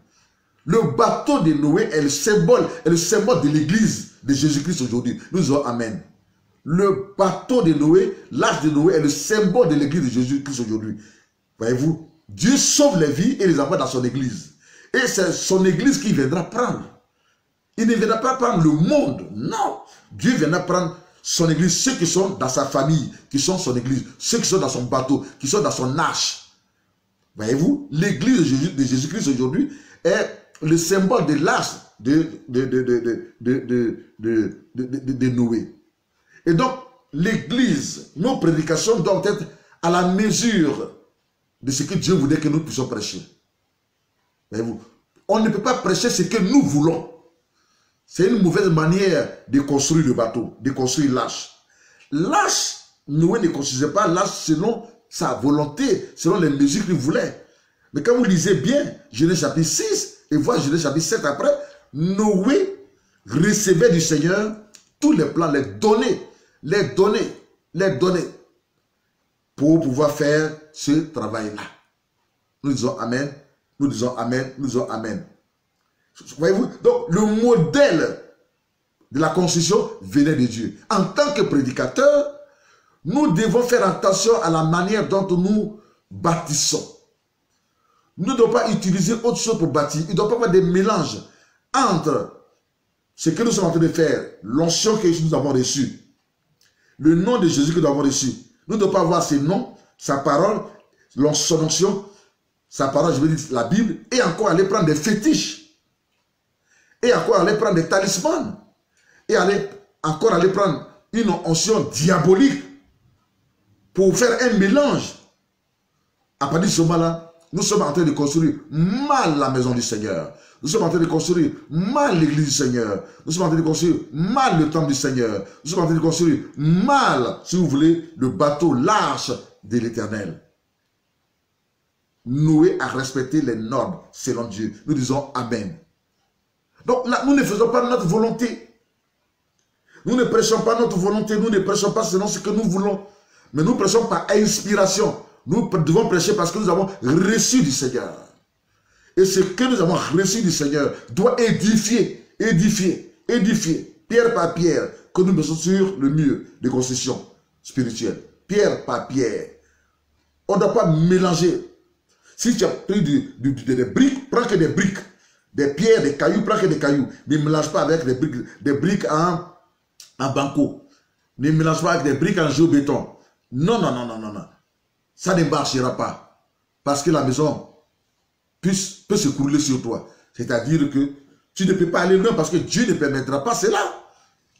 Le bateau de Noé est le symbole de l'église de Jésus-Christ aujourd'hui. Nous disons Amen. Le bateau de Noé, l'arche de Noé est le symbole de l'église de Jésus-Christ aujourd'hui. Voyez-vous, Dieu sauve les vies et les envoie dans son église. Et c'est son église qui viendra prendre. Il ne viendra pas prendre le monde. Non. Dieu viendra prendre son église, ceux qui sont dans sa famille, qui sont son église, ceux qui sont dans son bateau, qui sont dans son arche. Voyez-vous, l'église de Jésus-Christ aujourd'hui est le symbole de l'arche de Noé. Et donc, l'église, nos prédications doivent être à la mesure de ce que Dieu voudrait que nous puissions prêcher. Voyez-vous, on ne peut pas prêcher ce que nous voulons. C'est une mauvaise manière de construire le bateau, de construire l'arche. L'arche, Noé ne construisait pas l'arche selon sa volonté, selon les mesures qu'il voulait. Mais quand vous lisez bien, Genèse chapitre 6, et voir Genèse chapitre 7 après, Noé recevait du Seigneur tous les plans, les données, pour pouvoir faire ce travail-là. Nous disons Amen, nous disons Amen, nous disons Amen. Voyez-vous? Donc, le modèle de la construction venait de Dieu. En tant que prédicateur, nous devons faire attention à la manière dont nous bâtissons. Nous ne devons pas utiliser autre chose pour bâtir. Il ne doit pas y avoir des mélanges entre ce que nous sommes en train de faire, l'onction que nous avons reçue, le nom de Jésus que nous avons reçu. Nous ne devons pas avoir ses noms, sa parole, son onction, sa parole, je veux dire la Bible, et encore aller prendre des fétiches, et encore aller prendre des talismans, et encore aller prendre une onction diabolique pour faire un mélange. À partir de ce moment-là, nous sommes en train de construire mal la maison du Seigneur. Nous sommes en train de construire mal l'église du Seigneur. Nous sommes en train de construire mal le temple du Seigneur. Nous sommes en train de construire mal, si vous voulez, le bateau, l'arche de l'Éternel. Noé a respecté les normes selon Dieu. Nous disons Amen. Donc là, nous ne faisons pas notre volonté. Nous ne prêchons pas notre volonté. Nous ne prêchons pas selon ce que nous voulons. Mais nous prêchons par inspiration. Nous devons prêcher parce que nous avons reçu du Seigneur. Et ce que nous avons reçu du Seigneur doit édifier, pierre par pierre, que nous mettons sur le mur de construction spirituelle. Pierre par pierre. On ne doit pas mélanger. Si tu as pris des briques, prends que des briques. Des pierres, des cailloux, prends que des cailloux. Ne mélange pas avec des briques en banco. Ne mélange pas avec des briques en géobéton. Non. Ça ne marchera pas. Parce que la maison peut s'écrouler sur toi. C'est-à-dire que tu ne peux pas aller loin parce que Dieu ne permettra pas cela.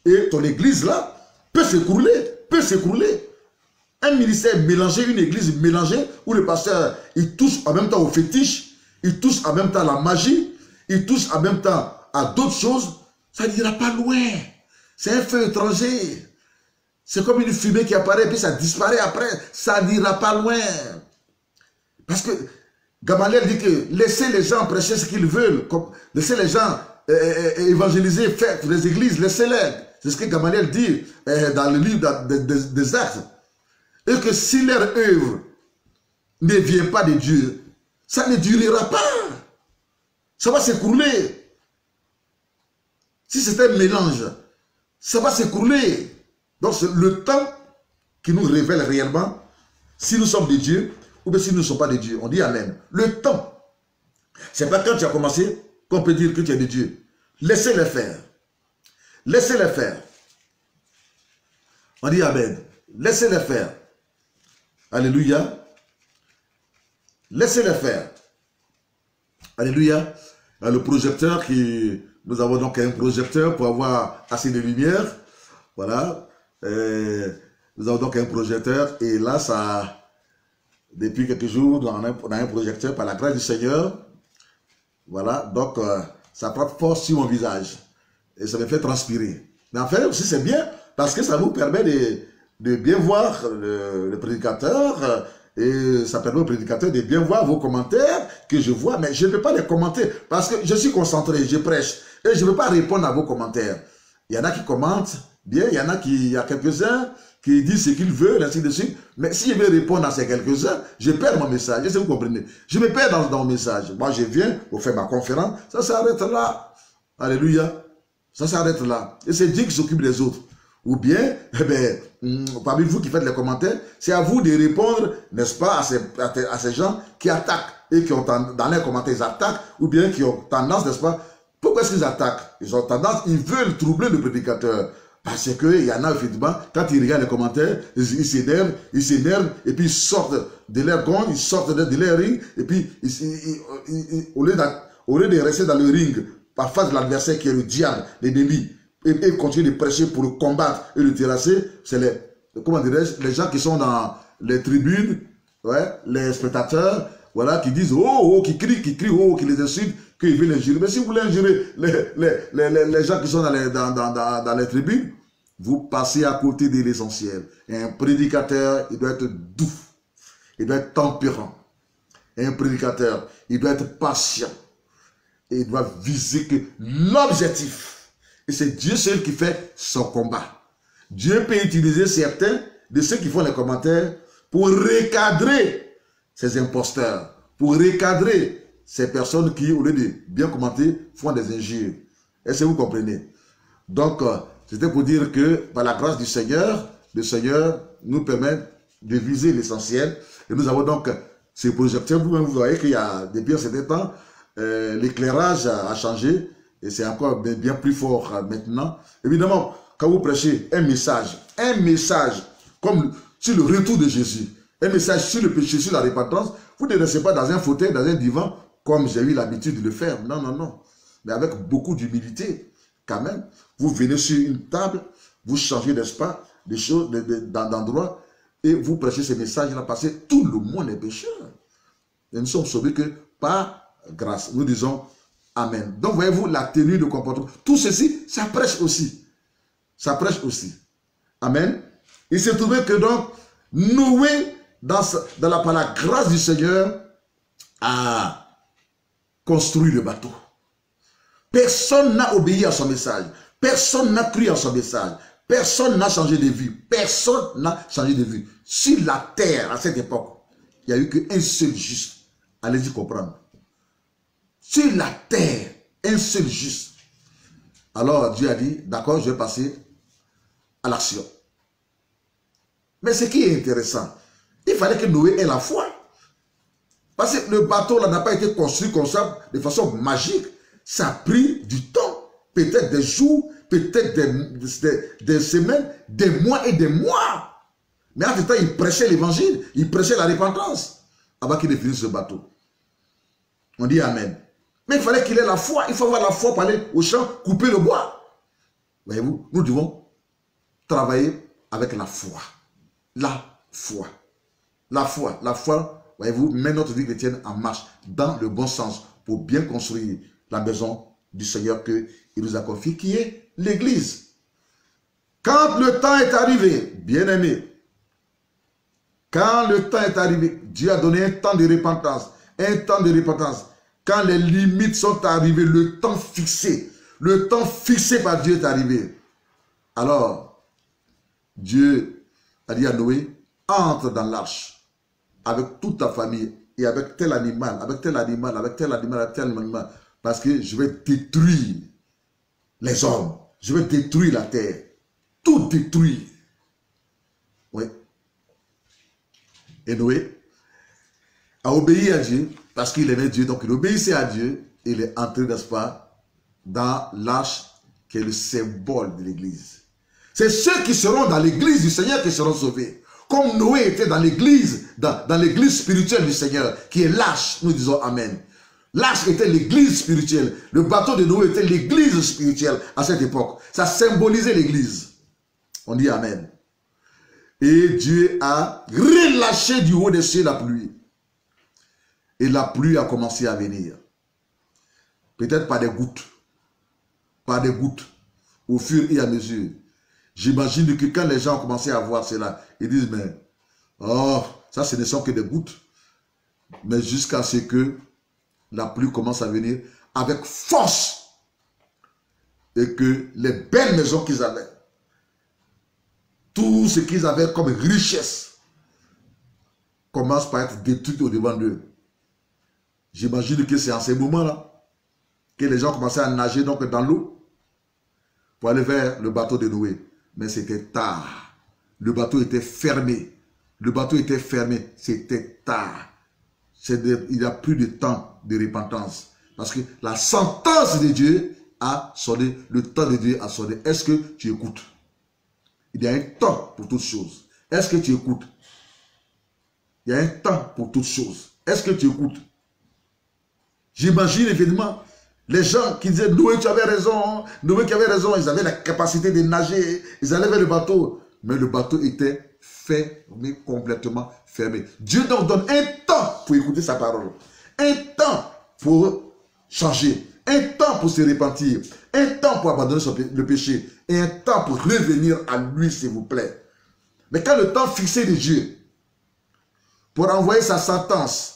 Et ton église là peut s'écrouler. Un ministère mélangé, une église mélangée, où le pasteur, il touche en même temps au fétiche, il touche en même temps à la magie, il touche en même temps à d'autres choses, ça n'ira pas loin. C'est un feu étranger. C'est comme une fumée qui apparaît et puis ça disparaît après. Ça n'ira pas loin. Parce que Gamaliel dit que laissez les gens prêcher ce qu'ils veulent. Laissez les gens évangéliser, faire les églises, laissez-les. C'est ce que Gamaliel dit dans le livre des Actes. Et que si leur œuvre ne vient pas de Dieu, ça ne durera pas. Ça va s'écrouler. Si c'est un mélange, ça va s'écrouler. Donc c'est le temps qui nous révèle réellement si nous sommes de Dieu ou bien si nous ne sommes pas de Dieu. On dit Amen. Le temps. C'est pas quand tu as commencé qu'on peut dire que tu es de Dieu. Laissez-les faire. Laissez-les faire. On dit Amen. Laissez-les faire. Alléluia. Laissez-les faire. Alléluia. Le projecteur nous avons donc un projecteur pour avoir assez de lumière. Voilà. Nous avons donc un projecteur et là, depuis quelques jours, on a un projecteur par la grâce du Seigneur. Voilà, donc ça prend force sur mon visage et ça me fait transpirer. Mais en fait aussi c'est bien parce que ça vous permet de bien voir le prédicateur et ça permet au prédicateur de bien voir vos commentaires que je vois, mais je ne peux pas les commenter parce que je suis concentré, je prêche et je ne peux pas répondre à vos commentaires. Il y en a qui commentent bien, il y a quelques-uns qui disent ce qu'ils veulent, ainsi de suite. Mais si je vais répondre à ces quelques-uns, je perds mon message. Est-ce que vous comprenez? Je me perds dans mon message. Moi, je viens pour faire ma conférence. Ça s'arrête là. Alléluia. Ça s'arrête là. Et c'est Dieu qui s'occupe des autres. Ou bien, parmi vous qui faites les commentaires, c'est à vous de répondre, n'est-ce pas, à ces gens qui attaquent. Et qui ont dans les commentaires, ils attaquent. Ou bien qui ont tendance, n'est-ce pas? Pourquoi est-ce qu'ils attaquent? Ils ont tendance, ils veulent troubler le prédicateur. Parce qu'il y en a effectivement, quand ils regardent les commentaires, ils s'énervent, et puis ils sortent de leur gond, ils sortent de leur ring, et puis au lieu de rester dans le ring, par face de l'adversaire qui est le diable, l'ennemi, et continuer de prêcher pour le combattre et le terrasser, c'est les gens qui sont dans les tribunes, ouais, les spectateurs, voilà, qui disent qui crient, qui les insultent, qu'ils veulent les jurer. Mais si vous voulez jurer les gens qui sont dans les tribunes, vous passez à côté de l'essentiel. Un prédicateur, il doit être doux, il doit être tempérant. Un prédicateur, il doit être patient. Et il doit viser que l'objectif. Et c'est Dieu seul qui fait son combat. Dieu peut utiliser certains de ceux qui font les commentaires pour recadrer ces imposteurs, pour recadrer ces personnes qui, au lieu de bien commenter, font des injures. Est-ce que vous comprenez? Donc, c'était pour dire que par la grâce du Seigneur, le Seigneur nous permet de viser l'essentiel. Et nous avons donc ces projecteurs. Vous-même, vous voyez qu'il y a, depuis un certain temps, l'éclairage a changé et c'est encore bien plus fort maintenant. Évidemment, quand vous prêchez un message comme sur le retour de Jésus, un message sur le péché, sur la repentance, vous ne restez pas dans un fauteuil, dans un divan, comme j'ai eu l'habitude de le faire. Non, non, non. Mais avec beaucoup d'humilité, quand même. Vous venez sur une table, vous changez, n'est-ce pas, des choses, d'endroits, et vous prêchez ces messages-là, parce que tout le monde est pécheur. Et nous sommes sauvés que par grâce. Nous disons Amen. Donc, voyez-vous, la tenue, le comportement, tout ceci, ça prêche aussi. Ça prêche aussi. Amen. Il s'est trouvé que donc, Noé, par la grâce du Seigneur, a construit le bateau. Personne n'a obéi à son message. Personne n'a cru à son message. Personne n'a changé de vie. Personne n'a changé de vie. Sur la terre, à cette époque, il n'y a eu qu'un seul juste. Allez-y comprendre. Sur la terre, un seul juste. Alors Dieu a dit, d'accord, je vais passer à l'action. Mais ce qui est intéressant, il fallait que Noé ait la foi. Parce que le bateau là n'a pas été construit comme ça, de façon magique. Ça a pris du temps, peut-être des jours, peut-être des semaines, des mois et des mois. Mais en tout temps, il prêchait l'évangile, il prêchait la repentance avant qu'il ait fini ce bateau. On dit Amen. Mais il fallait qu'il ait la foi. Il faut avoir la foi pour aller au champ, couper le bois. Voyez-vous, nous devons travailler avec la foi. La foi. La foi. La foi, voyez-vous, met notre vie chrétienne en marche dans le bon sens pour bien construire la maison du Seigneur qu'il nous a confiée, qui est l'Église. Quand le temps est arrivé, bien-aimé, quand le temps est arrivé, Dieu a donné un temps de repentance. Un temps de repentance. Quand les limites sont arrivées, le temps fixé par Dieu est arrivé. Alors, Dieu a dit à Noé, entre dans l'arche avec toute ta famille et avec tel animal, avec tel animal, avec tel animal, avec tel animal, parce que je vais détruire les hommes, je vais détruire la terre, tout détruire. Oui. Et Noé a obéi à Dieu, parce qu'il aimait Dieu, donc il obéissait à Dieu, et il est entré, n'est-ce pas, dans l'arche qui est le symbole de l'église. C'est ceux qui seront dans l'église du Seigneur qui seront sauvés. Comme Noé était dans l'église, dans l'église spirituelle du Seigneur, qui est l'arche, nous disons Amen. L'arche était l'église spirituelle. Le bateau de Noé était l'église spirituelle à cette époque. Ça symbolisait l'église. On dit Amen. Et Dieu a relâché du haut des cieux la pluie. Et la pluie a commencé à venir. Peut-être par des gouttes. Par des gouttes. Au fur et à mesure. J'imagine que quand les gens ont commencé à voir cela, ils disent, mais, oh, ça ce ne sont que des gouttes. Mais jusqu'à ce que la pluie commence à venir avec force. Et que les belles maisons qu'ils avaient, tout ce qu'ils avaient comme richesse, commence par être détruit au devant d'eux. J'imagine que c'est en ces moments-là que les gens commençaient à nager donc dans l'eau pour aller vers le bateau de Noé. Mais c'était tard. Le bateau était fermé. Le bateau était fermé. C'était tard. Il n'y a plus de temps de repentance. Parce que la sentence de Dieu a sonné. Le temps de Dieu a sonné. Est-ce que tu écoutes? Il y a un temps pour toutes choses. Est-ce que tu écoutes? Il y a un temps pour toutes choses. Est-ce que tu écoutes? J'imagine évidemment les gens qui disaient Noé, tu avais raison, Noé qui avait raison, ils avaient la capacité de nager, ils allaient vers le bateau. Mais le bateau était fermé, complètement fermé. Dieu donc donne un temps pour écouter sa parole, un temps pour changer, un temps pour se repentir, un temps pour abandonner le péché, et un temps pour revenir à lui, s'il vous plaît. Mais quand le temps fixé de Dieu pour envoyer sa sentence,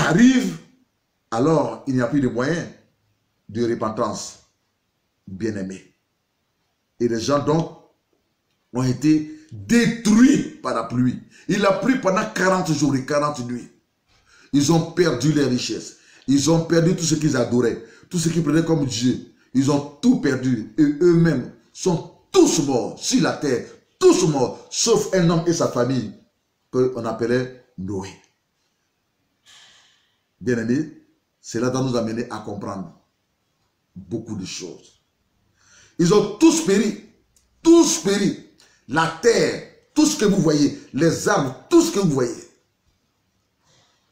arrive, alors il n'y a plus de moyens de repentance, bien-aimés. Et les gens donc ont été détruits par la pluie. Il a plu pendant 40 jours et 40 nuits. Ils ont perdu leurs richesses. Ils ont perdu tout ce qu'ils adoraient, tout ce qu'ils prenaient comme Dieu. Ils ont tout perdu. Et eux-mêmes sont tous morts sur la terre. Tous morts, sauf un homme et sa famille, qu'on appelait Noé. Bien-aimés, cela doit nous amener à comprendre beaucoup de choses. Ils ont tous péri. Tous péri. La terre, tout ce que vous voyez, les arbres, tout ce que vous voyez.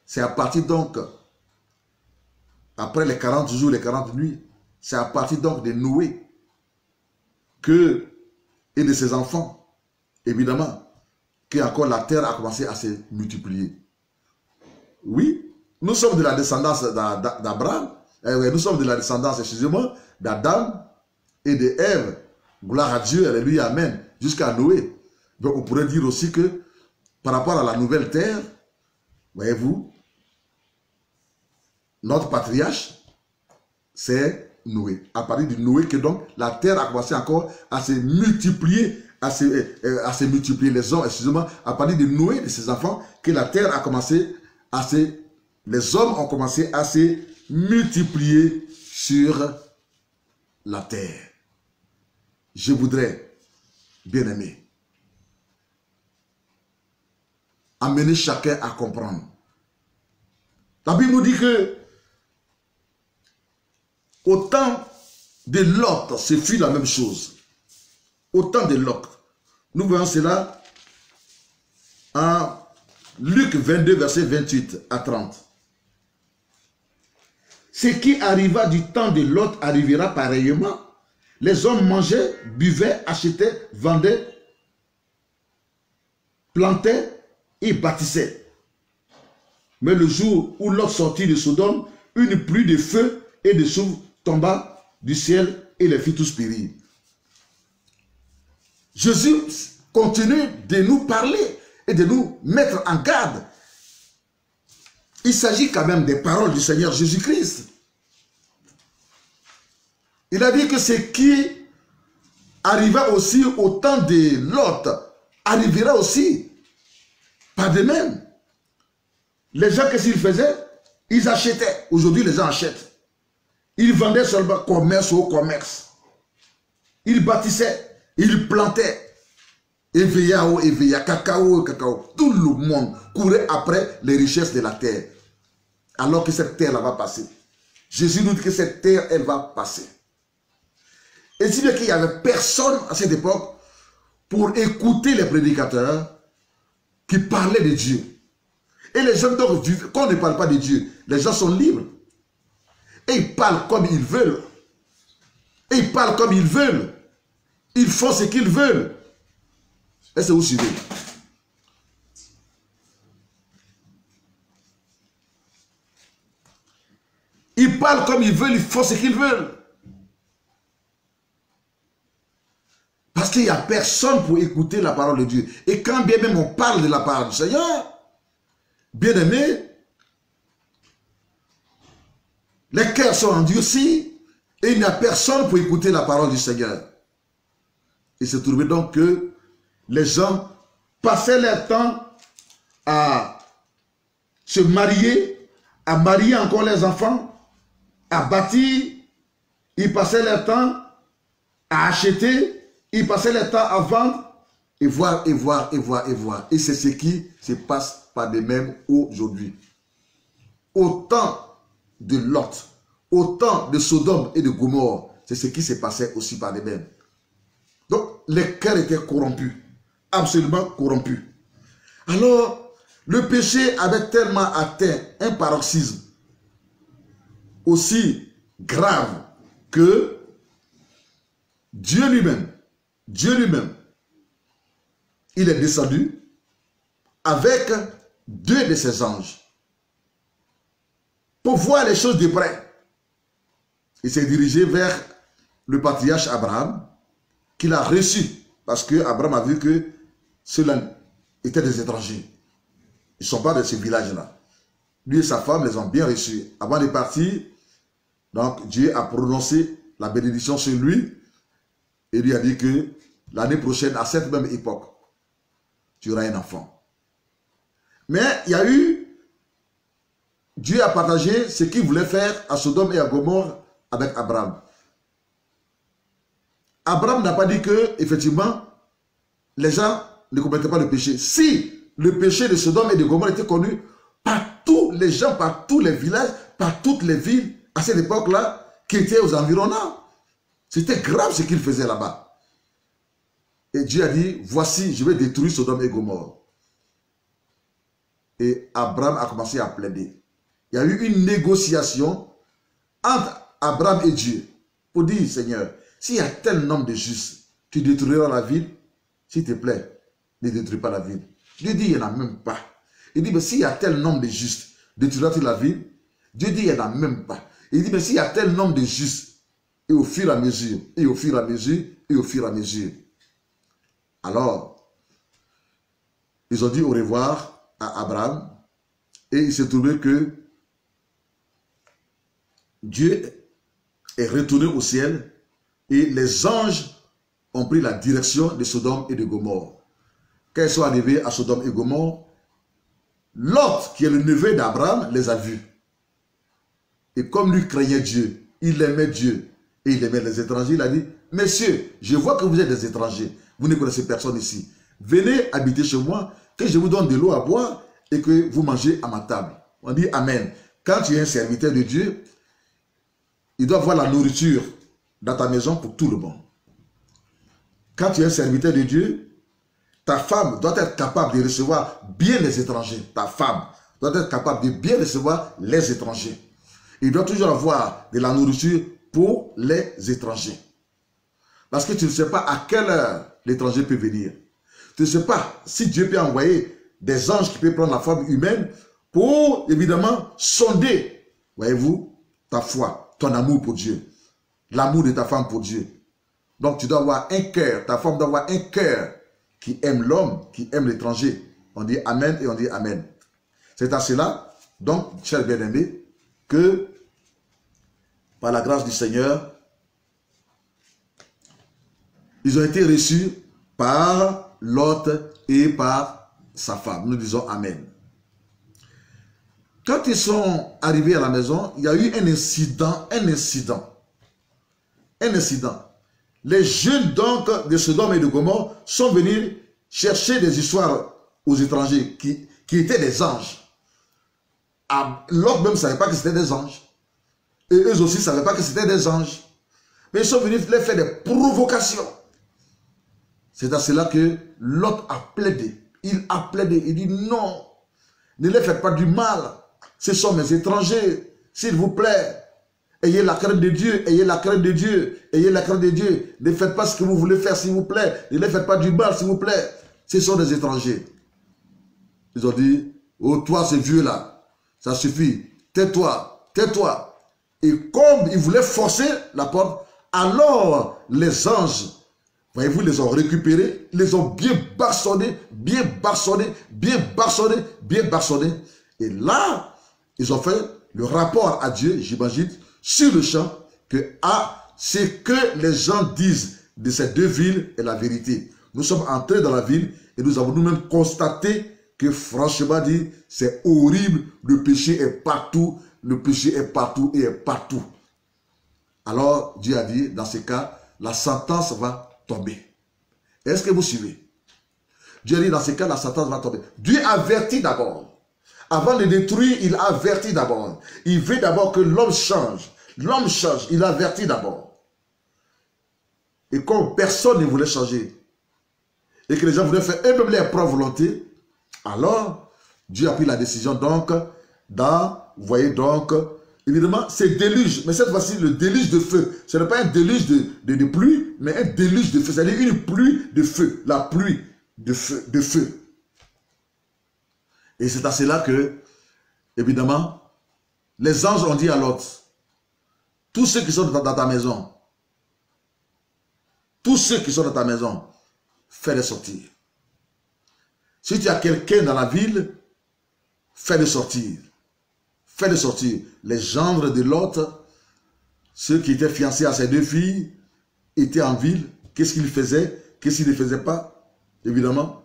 C'est à partir donc, après les 40 jours, les 40 nuits, c'est à partir donc de Noé et de ses enfants, évidemment, que encore la terre a commencé à se multiplier. Oui, nous sommes de la descendance d'Abraham, nous sommes de la descendance, excusez-moi, d'Adam et d'Ève. Gloire à Dieu, alléluia, amen, jusqu'à Noé. Donc on pourrait dire aussi que par rapport à la nouvelle terre, voyez-vous, notre patriarche, c'est Noé. À partir de Noé que donc la terre a commencé encore à se multiplier, à se multiplier les hommes, excusez-moi, à partir de Noé et de ses enfants, que la terre a commencé les hommes ont commencé à se multiplier sur la terre. Je voudrais, bien aimé, amener chacun à comprendre. La Bible nous dit que au temps de Lot, ce fut la même chose. Au temps de Lot. Nous voyons cela en Luc 22, verset 28 à 30. Ce qui arriva du temps de Lot arrivera pareillement. Les hommes mangeaient, buvaient, achetaient, vendaient, plantaient et bâtissaient. Mais le jour où Lot sortit de Sodome, une pluie de feu et de soufre tomba du ciel et les fit tous périr. Jésus continue de nous parler et de nous mettre en garde. Il s'agit quand même des paroles du Seigneur Jésus-Christ. Il a dit que ce qui arriva aussi au temps de Lot arrivera aussi par de même. Les gens, qu'est-ce qu'ils faisaient? Ils achetaient. Aujourd'hui, les gens achètent. Ils vendaient seulement commerce au commerce. Ils bâtissaient, ils plantaient. Éveilla au éveilla, cacao au cacao. Tout le monde courait après les richesses de la terre. Alors que cette terre, elle va passer. Jésus nous dit que cette terre, elle va passer. Et si bien qu'il n'y avait personne à cette époque pour écouter les prédicateurs qui parlaient de Dieu. Et les gens, donc, quand on ne parle pas de Dieu, les gens sont libres. Et ils parlent comme ils veulent. Et ils parlent comme ils veulent. Ils font ce qu'ils veulent. Est-ce que vous suivez? Ils parlent comme ils veulent, ils font ce qu'ils veulent. Parce qu'il n'y a personne pour écouter la parole de Dieu. Et quand bien même on parle de la parole du Seigneur, bien aimé, les cœurs sont endurcis et il n'y a personne pour écouter la parole du Seigneur. Il se trouvait donc que les gens passaient leur temps à se marier, à marier encore les enfants, à bâtir. Ils passaient leur temps à acheter, ils passaient leur temps à vendre, et voir, et voir, et voir, et voir. Et c'est ce qui se passe par de même aujourd'hui. Au temps de Lot, au temps de Sodome et de Gomorrhe, c'est ce qui se passait aussi par de même. Donc, les cœurs étaient corrompus, absolument corrompus. Alors, le péché avait tellement atteint un paroxysme aussi grave que Dieu lui-même, il est descendu avec 2 de ses anges pour voir les choses de près. Il s'est dirigé vers le patriarche Abraham, qu'il a reçu, parce que Abraham a vu que ceux-là étaient des étrangers. Ils ne sont pas de ce village-là. lui et sa femme les ont bien reçus. Avant de partir, donc Dieu a prononcé la bénédiction sur lui et lui a dit que l'année prochaine, à cette même époque, tu auras un enfant. Mais il y a eu, Dieu a partagé ce qu'il voulait faire à Sodome et à Gomorrhe avec Abraham. Abraham n'a pas dit que, effectivement, les gens ne commettaient pas le péché. Si le péché de Sodome et de Gomorrhe était connu par tous les gens, par tous les villages, par toutes les villes, à cette époque-là, qui étaient aux environnants. C'était grave ce qu'il faisait là-bas. Et Dieu a dit, voici, je vais détruire Sodome et Gomorrhe. Et Abraham a commencé à plaider. Il y a eu une négociation entre Abraham et Dieu pour dire, Seigneur, s'il y a tel nombre de justes, tu détruiras la ville, s'il te plaît, ne détruis pas la ville. Dieu dit, il n'y en a même pas. Il dit, mais s'il y a tel nombre de justes, détruiras-tu la ville? Dieu dit, il n'y en a même pas. Il dit, mais s'il y a tel nombre de justes, et au fur et à mesure, et au fur et à mesure, et au fur et à mesure. Alors, ils ont dit au revoir à Abraham, et il s'est trouvé que Dieu est retourné au ciel, et les anges ont pris la direction de Sodome et de Gomorrhe. Quand ils sont arrivés à Sodome et Gomorrhe, Lot, qui est le neveu d'Abraham, les a vus. Et comme lui craignait Dieu, il aimait Dieu, et il aimait les étrangers, il a dit, messieurs, je vois que vous êtes des étrangers, vous ne connaissez personne ici. Venez habiter chez moi, que je vous donne de l'eau à boire, et que vous mangez à ma table. On dit Amen. Quand tu es un serviteur de Dieu, il doit avoir la nourriture dans ta maison pour tout le monde. Quand tu es un serviteur de Dieu, ta femme doit être capable de recevoir bien les étrangers. Ta femme doit être capable de bien recevoir les étrangers. Il doit toujours avoir de la nourriture pour les étrangers. Parce que tu ne sais pas à quelle heure l'étranger peut venir. Tu ne sais pas si Dieu peut envoyer des anges qui peuvent prendre la forme humaine pour, évidemment, sonder, voyez-vous, ta foi, ton amour pour Dieu, l'amour de ta femme pour Dieu. Donc, tu dois avoir un cœur, ta femme doit avoir un cœur qui aime l'homme, qui aime l'étranger. On dit Amen et on dit Amen. C'est à cela, donc, chers bien-aimés, que, par la grâce du Seigneur, ils ont été reçus par Lot et par sa femme. Nous disons Amen. Quand ils sont arrivés à la maison, il y a eu un incident. Les jeunes donc de Sodome et de Gomorrhe sont venus chercher des histoires aux étrangers qui étaient des anges. Lot même ne savait pas que c'était des anges. Et eux aussi ne savaient pas que c'était des anges. Mais ils sont venus leur faire des provocations. C'est à cela que Lot a plaidé. Il a plaidé. Il dit non, ne les faites pas du mal. Ce sont mes étrangers. S'il vous plaît, ayez la crainte de Dieu. Ayez la crainte de Dieu. Ayez la crainte de Dieu. Ne faites pas ce que vous voulez faire, s'il vous plaît. Ne les faites pas du mal, s'il vous plaît. Ce sont des étrangers. Ils ont dit, oh toi, ce vieux-là, ça suffit. Tais-toi, tais-toi. Et comme ils voulaient forcer la porte, alors les anges, voyez-vous, les ont récupérés, les ont bien bastonnés, bien bastonnés, bien bastonnés, bien bastonnés. Et là, ils ont fait le rapport à Dieu, j'imagine, sur le champ, que ce que les gens disent de ces deux villes est la vérité. Nous sommes entrés dans la ville et nous avons nous-mêmes constaté que franchement dit, c'est horrible, le péché est partout, le péché est partout et est partout. Alors Dieu a dit, dans ce cas, la sentence va tomber. Est-ce que vous suivez? Dieu a dit, dans ce cas, la sentence va tomber. Dieu avertit d'abord. Avant de détruire, il avertit d'abord. Il veut d'abord que l'homme change. L'homme change, il avertit d'abord. Et comme personne ne voulait changer, et que les gens voulaient faire eux-mêmes leur propre volonté, alors Dieu a pris la décision donc, vous voyez donc, évidemment, c'est déluge, mais cette fois-ci, le déluge de feu, ce n'est pas un déluge de pluie, mais un déluge de feu, c'est-à-dire une pluie de feu, la pluie de feu. Et c'est à cela que, évidemment, les anges ont dit à Lot, tous ceux qui sont dans ta maison, fais-les sortir. Si tu as quelqu'un dans la ville, fais-le sortir. fait de sortir les gendres de Lot, ceux qui étaient fiancés à ses deux filles, étaient en ville. Qu'est-ce qu'ils faisaient? Qu'est-ce qu'ils ne faisaient pas? Évidemment,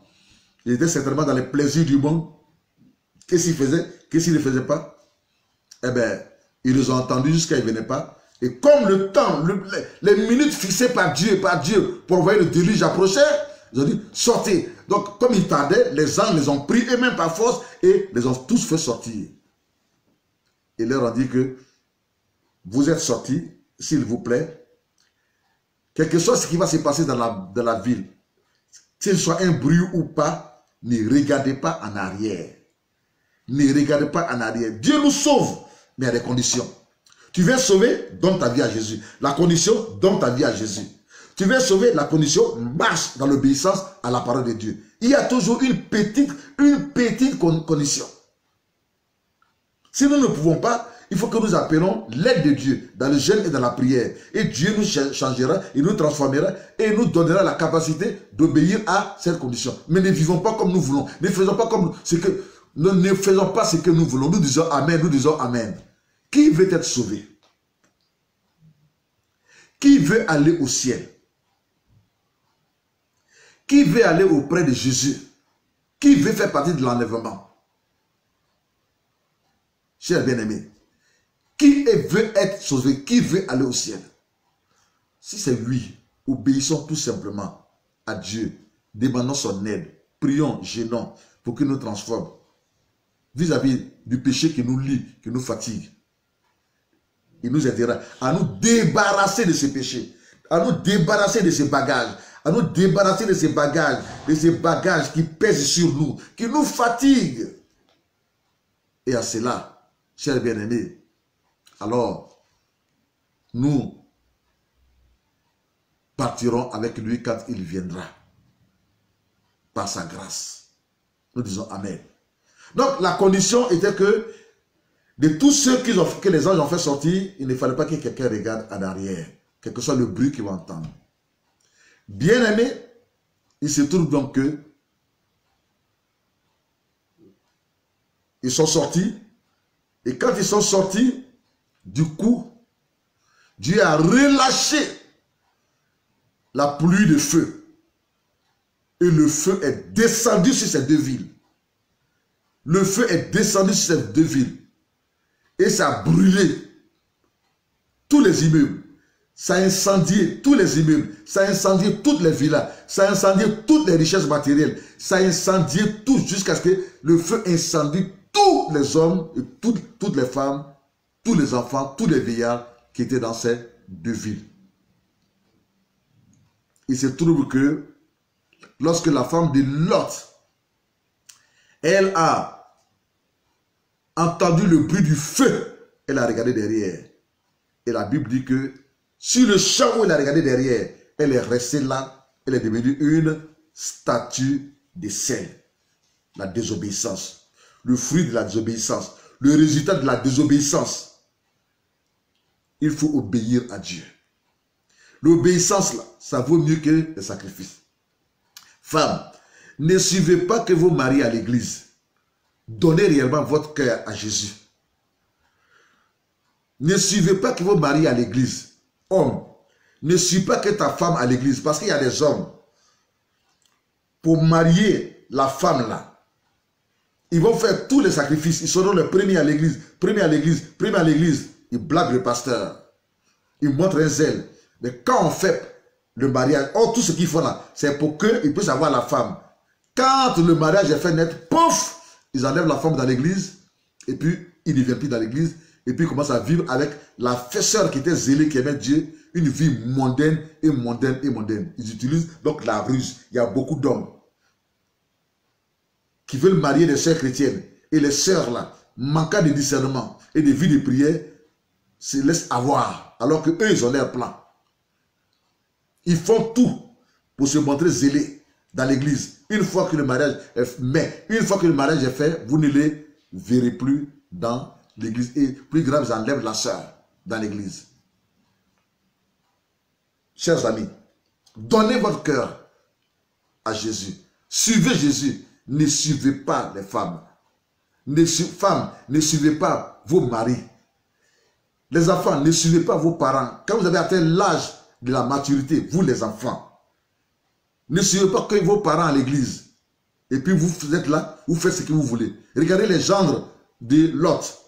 ils étaient certainement dans les plaisirs du monde. Qu'est-ce qu'ils faisaient? Qu'est-ce qu'ils ne faisaient pas? Eh bien, ils les ont entendus jusqu'à ils ne venaient pas. Et comme le temps, les minutes fixées par Dieu pour envoyer le déluge approchaient, ils ont dit, sortez. Donc, comme ils tardaient, les anges les ont pris eux-mêmes par force et les ont tous fait sortir. Et leur ont dit que vous êtes sortis, s'il vous plaît, quel que soit ce qui va se passer dans la ville, qu'il soit un bruit ou pas, ne regardez pas en arrière. Ne regardez pas en arrière. Dieu nous sauve, mais à des conditions. Tu veux sauver, donne ta vie à Jésus. La condition, donne ta vie à Jésus. Tu veux sauver, la condition, marche dans l'obéissance à la parole de Dieu. Il y a toujours une petite condition. Si nous ne pouvons pas, il faut que nous appelons l'aide de Dieu dans le jeûne et dans la prière. Et Dieu nous changera, il nous transformera et nous donnera la capacité d'obéir à cette condition. Mais ne vivons pas comme nous voulons. Ne faisons pas comme ce que ne faisons pas ce que nous voulons. Nous disons Amen, nous disons Amen. Qui veut être sauvé? Qui veut aller au ciel? Qui veut aller auprès de Jésus? Qui veut faire partie de l'enlèvement? Chers bien-aimés, qui veut être sauvé? Qui veut aller au ciel? Si c'est oui, obéissons tout simplement à Dieu. Demandons son aide. Prions, gênons pour qu'il nous transforme vis-à-vis du péché qui nous lie, qui nous fatigue. Il nous aidera à nous débarrasser de ces péchés, à nous débarrasser de ces bagages, à nous débarrasser de ces bagages qui pèsent sur nous, qui nous fatiguent. Et à cela, chers bien-aimés, alors nous partirons avec lui quand il viendra, par sa grâce. Nous disons Amen. Donc la condition était que de tous ceux que les anges ont fait sortir, il ne fallait pas que quelqu'un regarde en arrière, quel que soit le bruit qu'il va entendre. Bien aimé, il se trouve donc que ils sont sortis, et quand ils sont sortis, du coup, Dieu a relâché la pluie de feu, et le feu est descendu sur ces deux villes. Le feu est descendu sur ces deux villes. Et ça a brûlé tous les immeubles. Ça a incendié tous les immeubles. Ça a incendié toutes les villas. Ça a incendié toutes les richesses matérielles. Ça a incendié tout jusqu'à ce que le feu incendie tous les hommes, et toutes les femmes, tous les enfants, tous les vieillards qui étaient dans ces deux villes. Il se trouve que lorsque la femme de Lot, elle a entendu le bruit du feu, elle a regardé derrière. Et la Bible dit que sur le champ où elle a regardé derrière, elle est restée là, elle est devenue une statue de sel. La désobéissance, le fruit de la désobéissance, le résultat de la désobéissance. Il faut obéir à Dieu. L'obéissance, là, ça vaut mieux que le sacrifice. Femmes, ne suivez pas que vos maris à l'église. Donnez réellement votre cœur à Jésus. Ne suivez pas que vos maris à l'église. Homme, ne suis pas que ta femme à l'église. Parce qu'il y a des hommes. Pour marier la femme là, ils vont faire tous les sacrifices. Ils seront les premiers à l'église. Premiers à l'église. Premiers à l'église. Ils blaguent le pasteur. Ils montrent un zèle. Mais quand on fait le mariage, tout ce qu'ils font là, c'est pour qu'ils puissent avoir la femme. Quand le mariage est fait net, pouf, ils enlèvent la femme dans l'église, et puis ils ne viennent plus dans l'église, et puis ils commencent à vivre avec la fraîcheur qui était zélée, qui aimait Dieu, une vie mondaine et mondaine et mondaine. Ils utilisent donc la ruse. Il y a beaucoup d'hommes qui veulent marier des sœurs chrétiennes, et les sœurs là, manquant de discernement et de vie de prière, se laissent avoir, alors qu'eux, ils ont leur plan. Ils font tout pour se montrer zélés dans l'église. Une fois que le mariage est fait, mais une fois que le mariage est fait, vous ne les verrez plus dans l'église. Et plus grave, ils enlèvent la sœur dans l'église. Chers amis, donnez votre cœur à Jésus. Suivez Jésus. Ne suivez pas les femmes. Femmes, ne suivez pas vos maris. Les enfants, ne suivez pas vos parents. Quand vous avez atteint l'âge de la maturité, vous les enfants, ne suivez pas que vos parents à l'église. Et puis vous êtes là, vous faites ce que vous voulez. Regardez les gendres de Lot.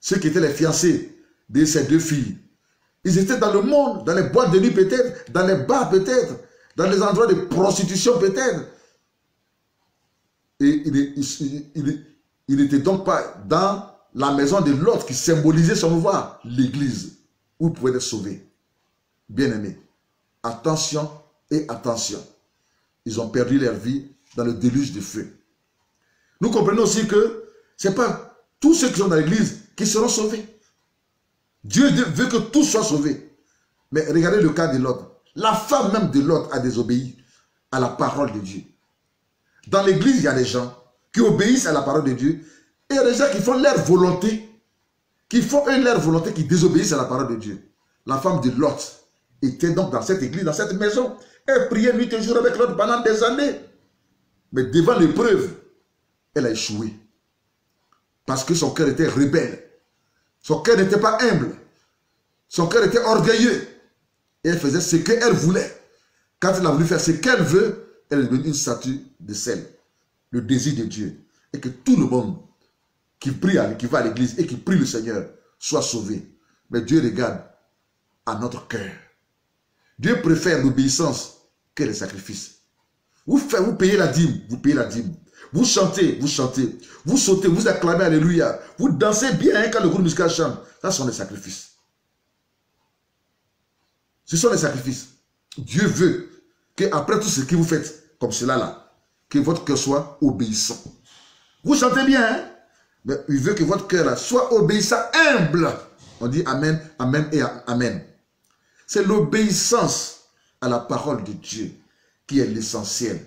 Ceux qui étaient les fiancés de ces deux filles. Ils étaient dans le monde, dans les boîtes de nuit peut-être, dans les bars peut-être, dans les endroits de prostitution peut-être. Et il n'était donc pas dans la maison de Lot qui symbolisait son pouvoir, l'église, où il pouvait être sauvé. Bien-aimés, attention et attention. Ils ont perdu leur vie dans le déluge de feu. Nous comprenons aussi que ce n'est pas tous ceux qui sont dans l'église qui seront sauvés. Dieu veut que tous soient sauvés. Mais regardez le cas de Lot. La femme même de Lot a désobéi à la parole de Dieu. Dans l'église, il y a des gens qui obéissent à la parole de Dieu. Et il y a des gens qui font leur volonté. Qui font leur volonté, qui désobéissent à la parole de Dieu. La femme de Lot était donc dans cette église, dans cette maison. Elle priait nuit et jour avec Lot pendant des années. Mais devant l'épreuve, elle a échoué. Parce que son cœur était rebelle. Son cœur n'était pas humble. Son cœur était orgueilleux. Et elle faisait ce qu'elle voulait. Quand elle a voulu faire ce qu'elle veut, elle est devenue une statue de sel. Le désir de Dieu. Et que tout le monde qui prie, qui va à l'église et qui prie le Seigneur soit sauvé. Mais Dieu regarde à notre cœur. Dieu préfère l'obéissance que les sacrifices. Vous payez la dîme, vous payez la dîme. Vous chantez, vous chantez. Vous sautez, vous acclamez Alléluia. Vous dansez bien quand le groupe musical chante. Ça sont les sacrifices. Ce sont les sacrifices. Dieu veut qu'après tout ce que vous faites, comme cela là, que votre cœur soit obéissant. Vous chantez bien, hein? Mais il veut que votre cœur soit obéissant, humble. On dit Amen, Amen et Amen. C'est l'obéissance à la parole de Dieu qui est l'essentiel.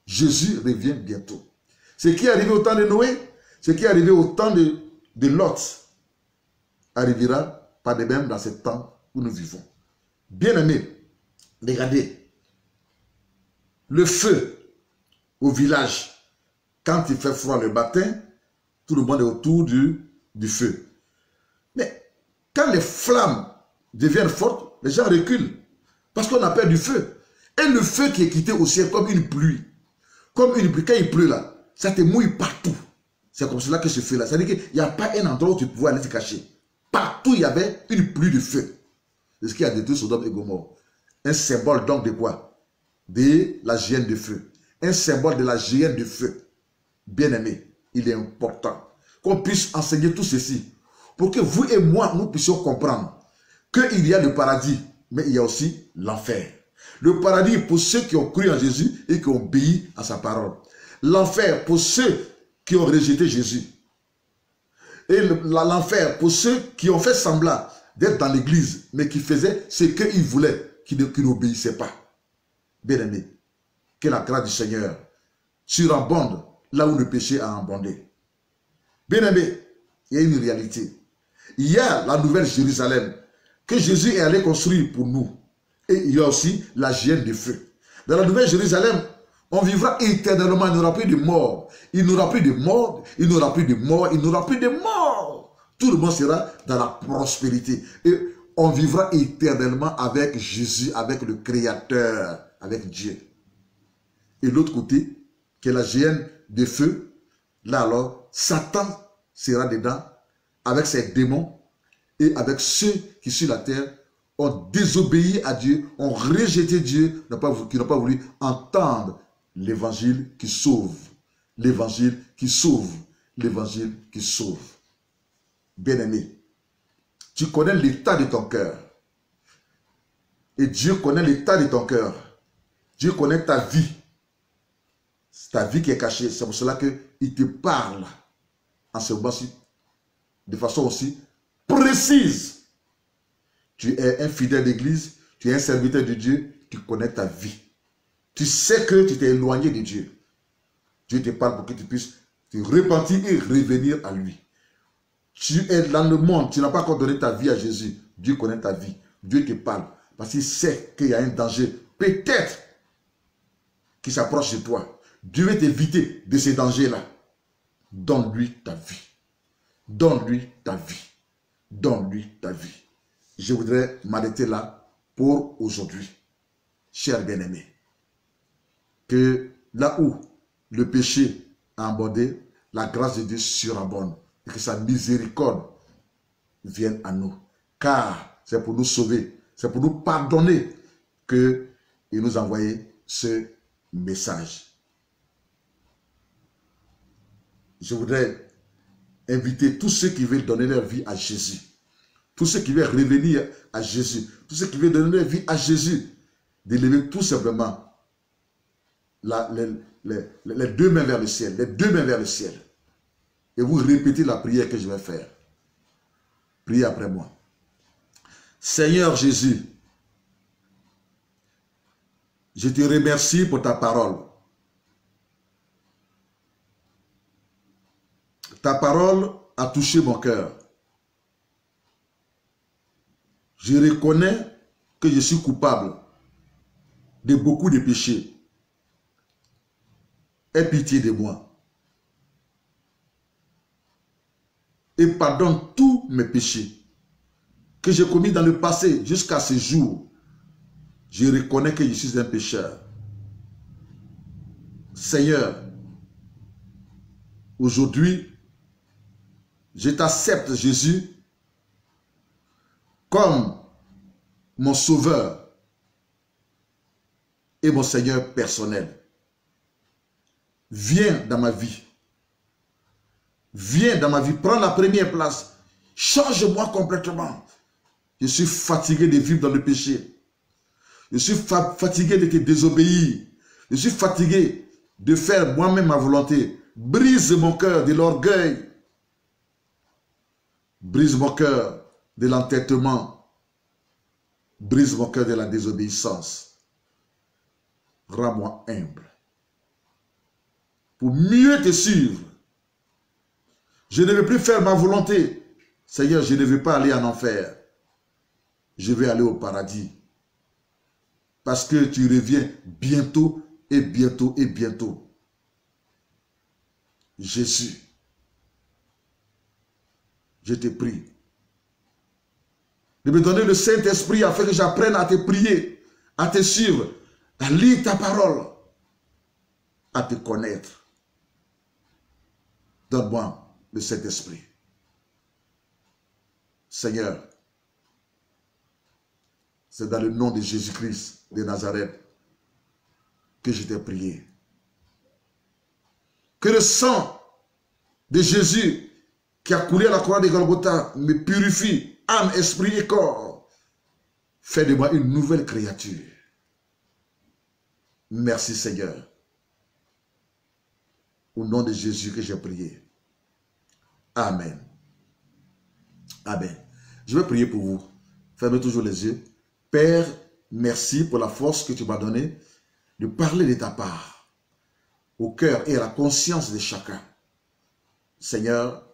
Jésus revient bientôt. Ce qui est arrivé au temps de Noé, ce qui est arrivé au temps de Lot, arrivera pas de même dans ce temps où nous vivons. Bien-aimés, regardez, le feu au village, quand il fait froid le matin, tout le monde est autour du feu. Mais quand les flammes deviennent fortes, les gens reculent. Parce qu'on a peur du feu. Et le feu qui est quitté au ciel comme une pluie. Comme une pluie, quand il pleut là, ça te mouille partout. C'est comme cela que ce feu là. C'est-à-dire qu'il n'y a pas un endroit où tu pouvais aller te cacher. Partout il y avait une pluie de feu. C'est ce qui a détruit Sodome et Gomorrhe. Un symbole donc de quoi? De la géhenne de feu. Un symbole de la géhenne de feu. Bien-aimé, il est important qu'on puisse enseigner tout ceci pour que vous et moi, nous puissions comprendre qu'il y a le paradis, mais il y a aussi l'enfer. Le paradis pour ceux qui ont cru en Jésus et qui ont obéi à sa parole. L'enfer pour ceux qui ont rejeté Jésus. Et l'enfer pour ceux qui ont fait semblant d'être dans l'église, mais qui faisaient ce qu'ils voulaient, qui n'obéissaient pas. Bien-aimé, que la grâce du Seigneur surabonde là où le péché a abondé. Bien-aimé, il y a une réalité. Il y a la nouvelle Jérusalem que Jésus est allé construire pour nous. Et il y a aussi la géhenne de feu. Dans la nouvelle Jérusalem, on vivra éternellement, il n'y aura plus de mort. Il n'y aura plus de mort, il n'y aura plus de mort, il n'y aura plus de mort. Tout le monde sera dans la prospérité. Et on vivra éternellement avec Jésus, avec le Créateur, avec Dieu. Et l'autre côté, qui est la géhenne de feu, là alors, Satan sera dedans, avec ses démons, et avec ceux qui sur la terre ont désobéi à Dieu, ont rejeté Dieu, qui n'ont pas voulu entendre l'évangile qui sauve. L'évangile qui sauve. L'évangile qui sauve. Bien-aimé, tu connais l'état de ton cœur. Et Dieu connaît l'état de ton cœur. Dieu connaît ta vie. C'est ta vie qui est cachée. C'est pour cela qu'il te parle en ce moment-ci, de façon aussi précise. Tu es un fidèle d'église, tu es un serviteur de Dieu, tu connais ta vie. Tu sais que tu t'es éloigné de Dieu. Dieu te parle pour que tu puisses te repentir et revenir à lui. Tu es dans le monde, tu n'as pas encore donné ta vie à Jésus. Dieu connaît ta vie. Dieu te parle parce qu'il sait qu'il y a un danger, peut-être, qui s'approche de toi. Dieu veut t'éviter de ces dangers-là. Donne-lui ta vie. Donne-lui ta vie. Donne-lui ta vie. Je voudrais m'arrêter là pour aujourd'hui. Chers bien-aimés, que là où le péché a abondé, la grâce de Dieu surabonde et que sa miséricorde vienne à nous. Car c'est pour nous sauver, c'est pour nous pardonner qu'il nous a envoyé ce message. Je voudrais inviter tous ceux qui veulent donner leur vie à Jésus, tous ceux qui veulent revenir à Jésus, tous ceux qui veulent donner leur vie à Jésus, d'élever tout simplement les deux mains vers le ciel, les deux mains vers le ciel. Et vous répétez la prière que je vais faire. Priez après moi. Seigneur Jésus, je te remercie pour ta parole. Ta parole a touché mon cœur. Je reconnais que je suis coupable de beaucoup de péchés. Aie pitié de moi. Et pardonne tous mes péchés que j'ai commis dans le passé jusqu'à ce jour. Je reconnais que je suis un pécheur. Seigneur, aujourd'hui, je t'accepte, Jésus, comme mon sauveur et mon Seigneur personnel. Viens dans ma vie. Viens dans ma vie, prends la première place. Change-moi complètement. Je suis fatigué de vivre dans le péché. Je suis fatigué de te désobéir. Je suis fatigué de faire moi-même ma volonté. Brise mon cœur de l'orgueil. Brise mon cœur de l'entêtement. Brise mon cœur de la désobéissance. Rends-moi humble. Pour mieux te suivre. Je ne veux plus faire ma volonté. Seigneur, je ne veux pas aller en enfer. Je vais aller au paradis. Parce que tu reviens bientôt et bientôt et bientôt. Jésus, je te prie de me donner le Saint-Esprit afin que j'apprenne à te prier, à te suivre, à lire ta parole, à te connaître. Donne-moi le Saint-Esprit. Seigneur, c'est dans le nom de Jésus-Christ de Nazareth que je t'ai prié. Que le sang de Jésus qui a coulé à la croix de Golgotha me purifie, âme, esprit et corps. Fais de moi une nouvelle créature. Merci Seigneur. Au nom de Jésus que j'ai prié. Amen. Amen. Je vais prier pour vous. Fermez toujours les yeux. Père, merci pour la force que tu m'as donnée de parler de ta part au cœur et à la conscience de chacun. Seigneur,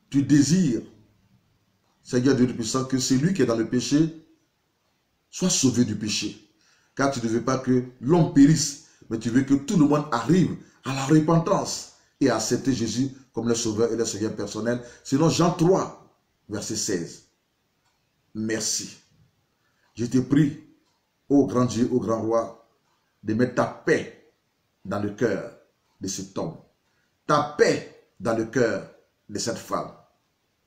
tu désires, Seigneur Dieu Tout-Puissant, que celui qui est dans le péché soit sauvé du péché. Car tu ne veux pas que l'homme périsse, mais tu veux que tout le monde arrive à la repentance et à accepter Jésus comme le Sauveur et le Seigneur personnel. Selon Jean 3, verset 16. Merci. Je te prie, ô grand Dieu, ô grand roi, de mettre ta paix dans le cœur de cet homme. Ta paix dans le cœur de cette femme.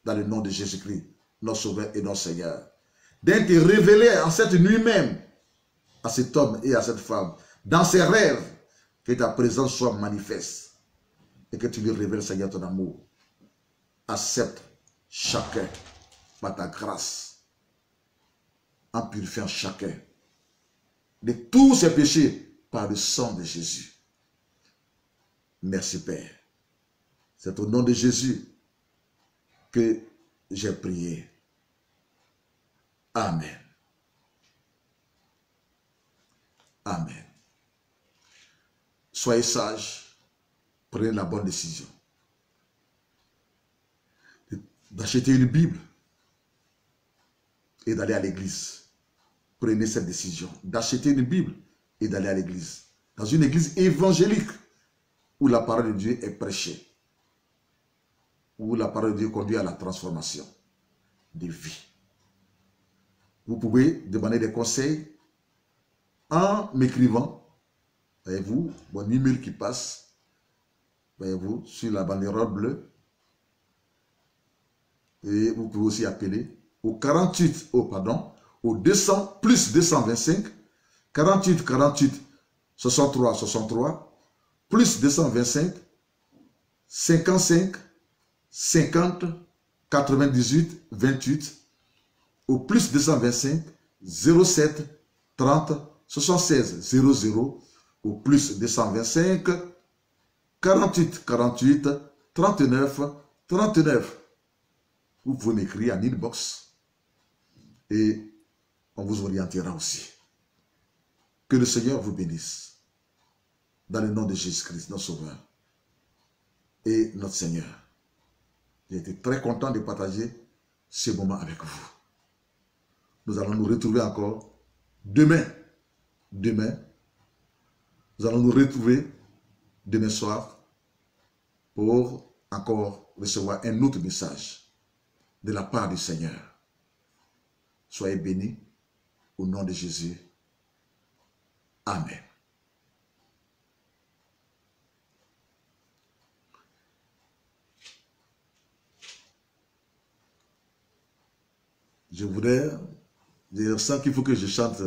Dans le nom de Jésus-Christ, notre Sauveur et notre Seigneur. D'être révélé en cette nuit même à cet homme et à cette femme. Dans ses rêves, que ta présence soit manifeste. Et que tu lui révèles, Seigneur, ton amour. Accepte chacun par ta grâce. En purifiant chacun de tous ses péchés par le sang de Jésus. Merci Père. C'est au nom de Jésus que j'ai prié. Amen. Amen. Soyez sages, prenez la bonne décision d'acheter une Bible et d'aller à l'église. Prenez cette décision d'acheter une Bible et d'aller à l'église. Dans une église évangélique où la parole de Dieu est prêchée. où la parole de Dieu conduit à la transformation des vies. Vous pouvez demander des conseils en m'écrivant, voyez-vous, mon email qui passe, voyez-vous, sur la banderole bleue. Et vous pouvez aussi appeler au 48, au 200, plus 225, 48, 48, 63, 63, plus 225, 55, 50, 98, 28, au plus 225, 07, 30, 76, 00, au plus 225, 48, 48, 39, 39. Vous pouvez m'écrire en inbox et on vous orientera aussi. Que le Seigneur vous bénisse. Dans le nom de Jésus-Christ, notre Sauveur et notre Seigneur. J'ai été très content de partager ce moment avec vous. Nous allons nous retrouver encore demain. Demain, nous allons nous retrouver demain soir pour encore recevoir un autre message de la part du Seigneur. Soyez bénis au nom de Jésus. Amen. Je sens qu'il faut que je chante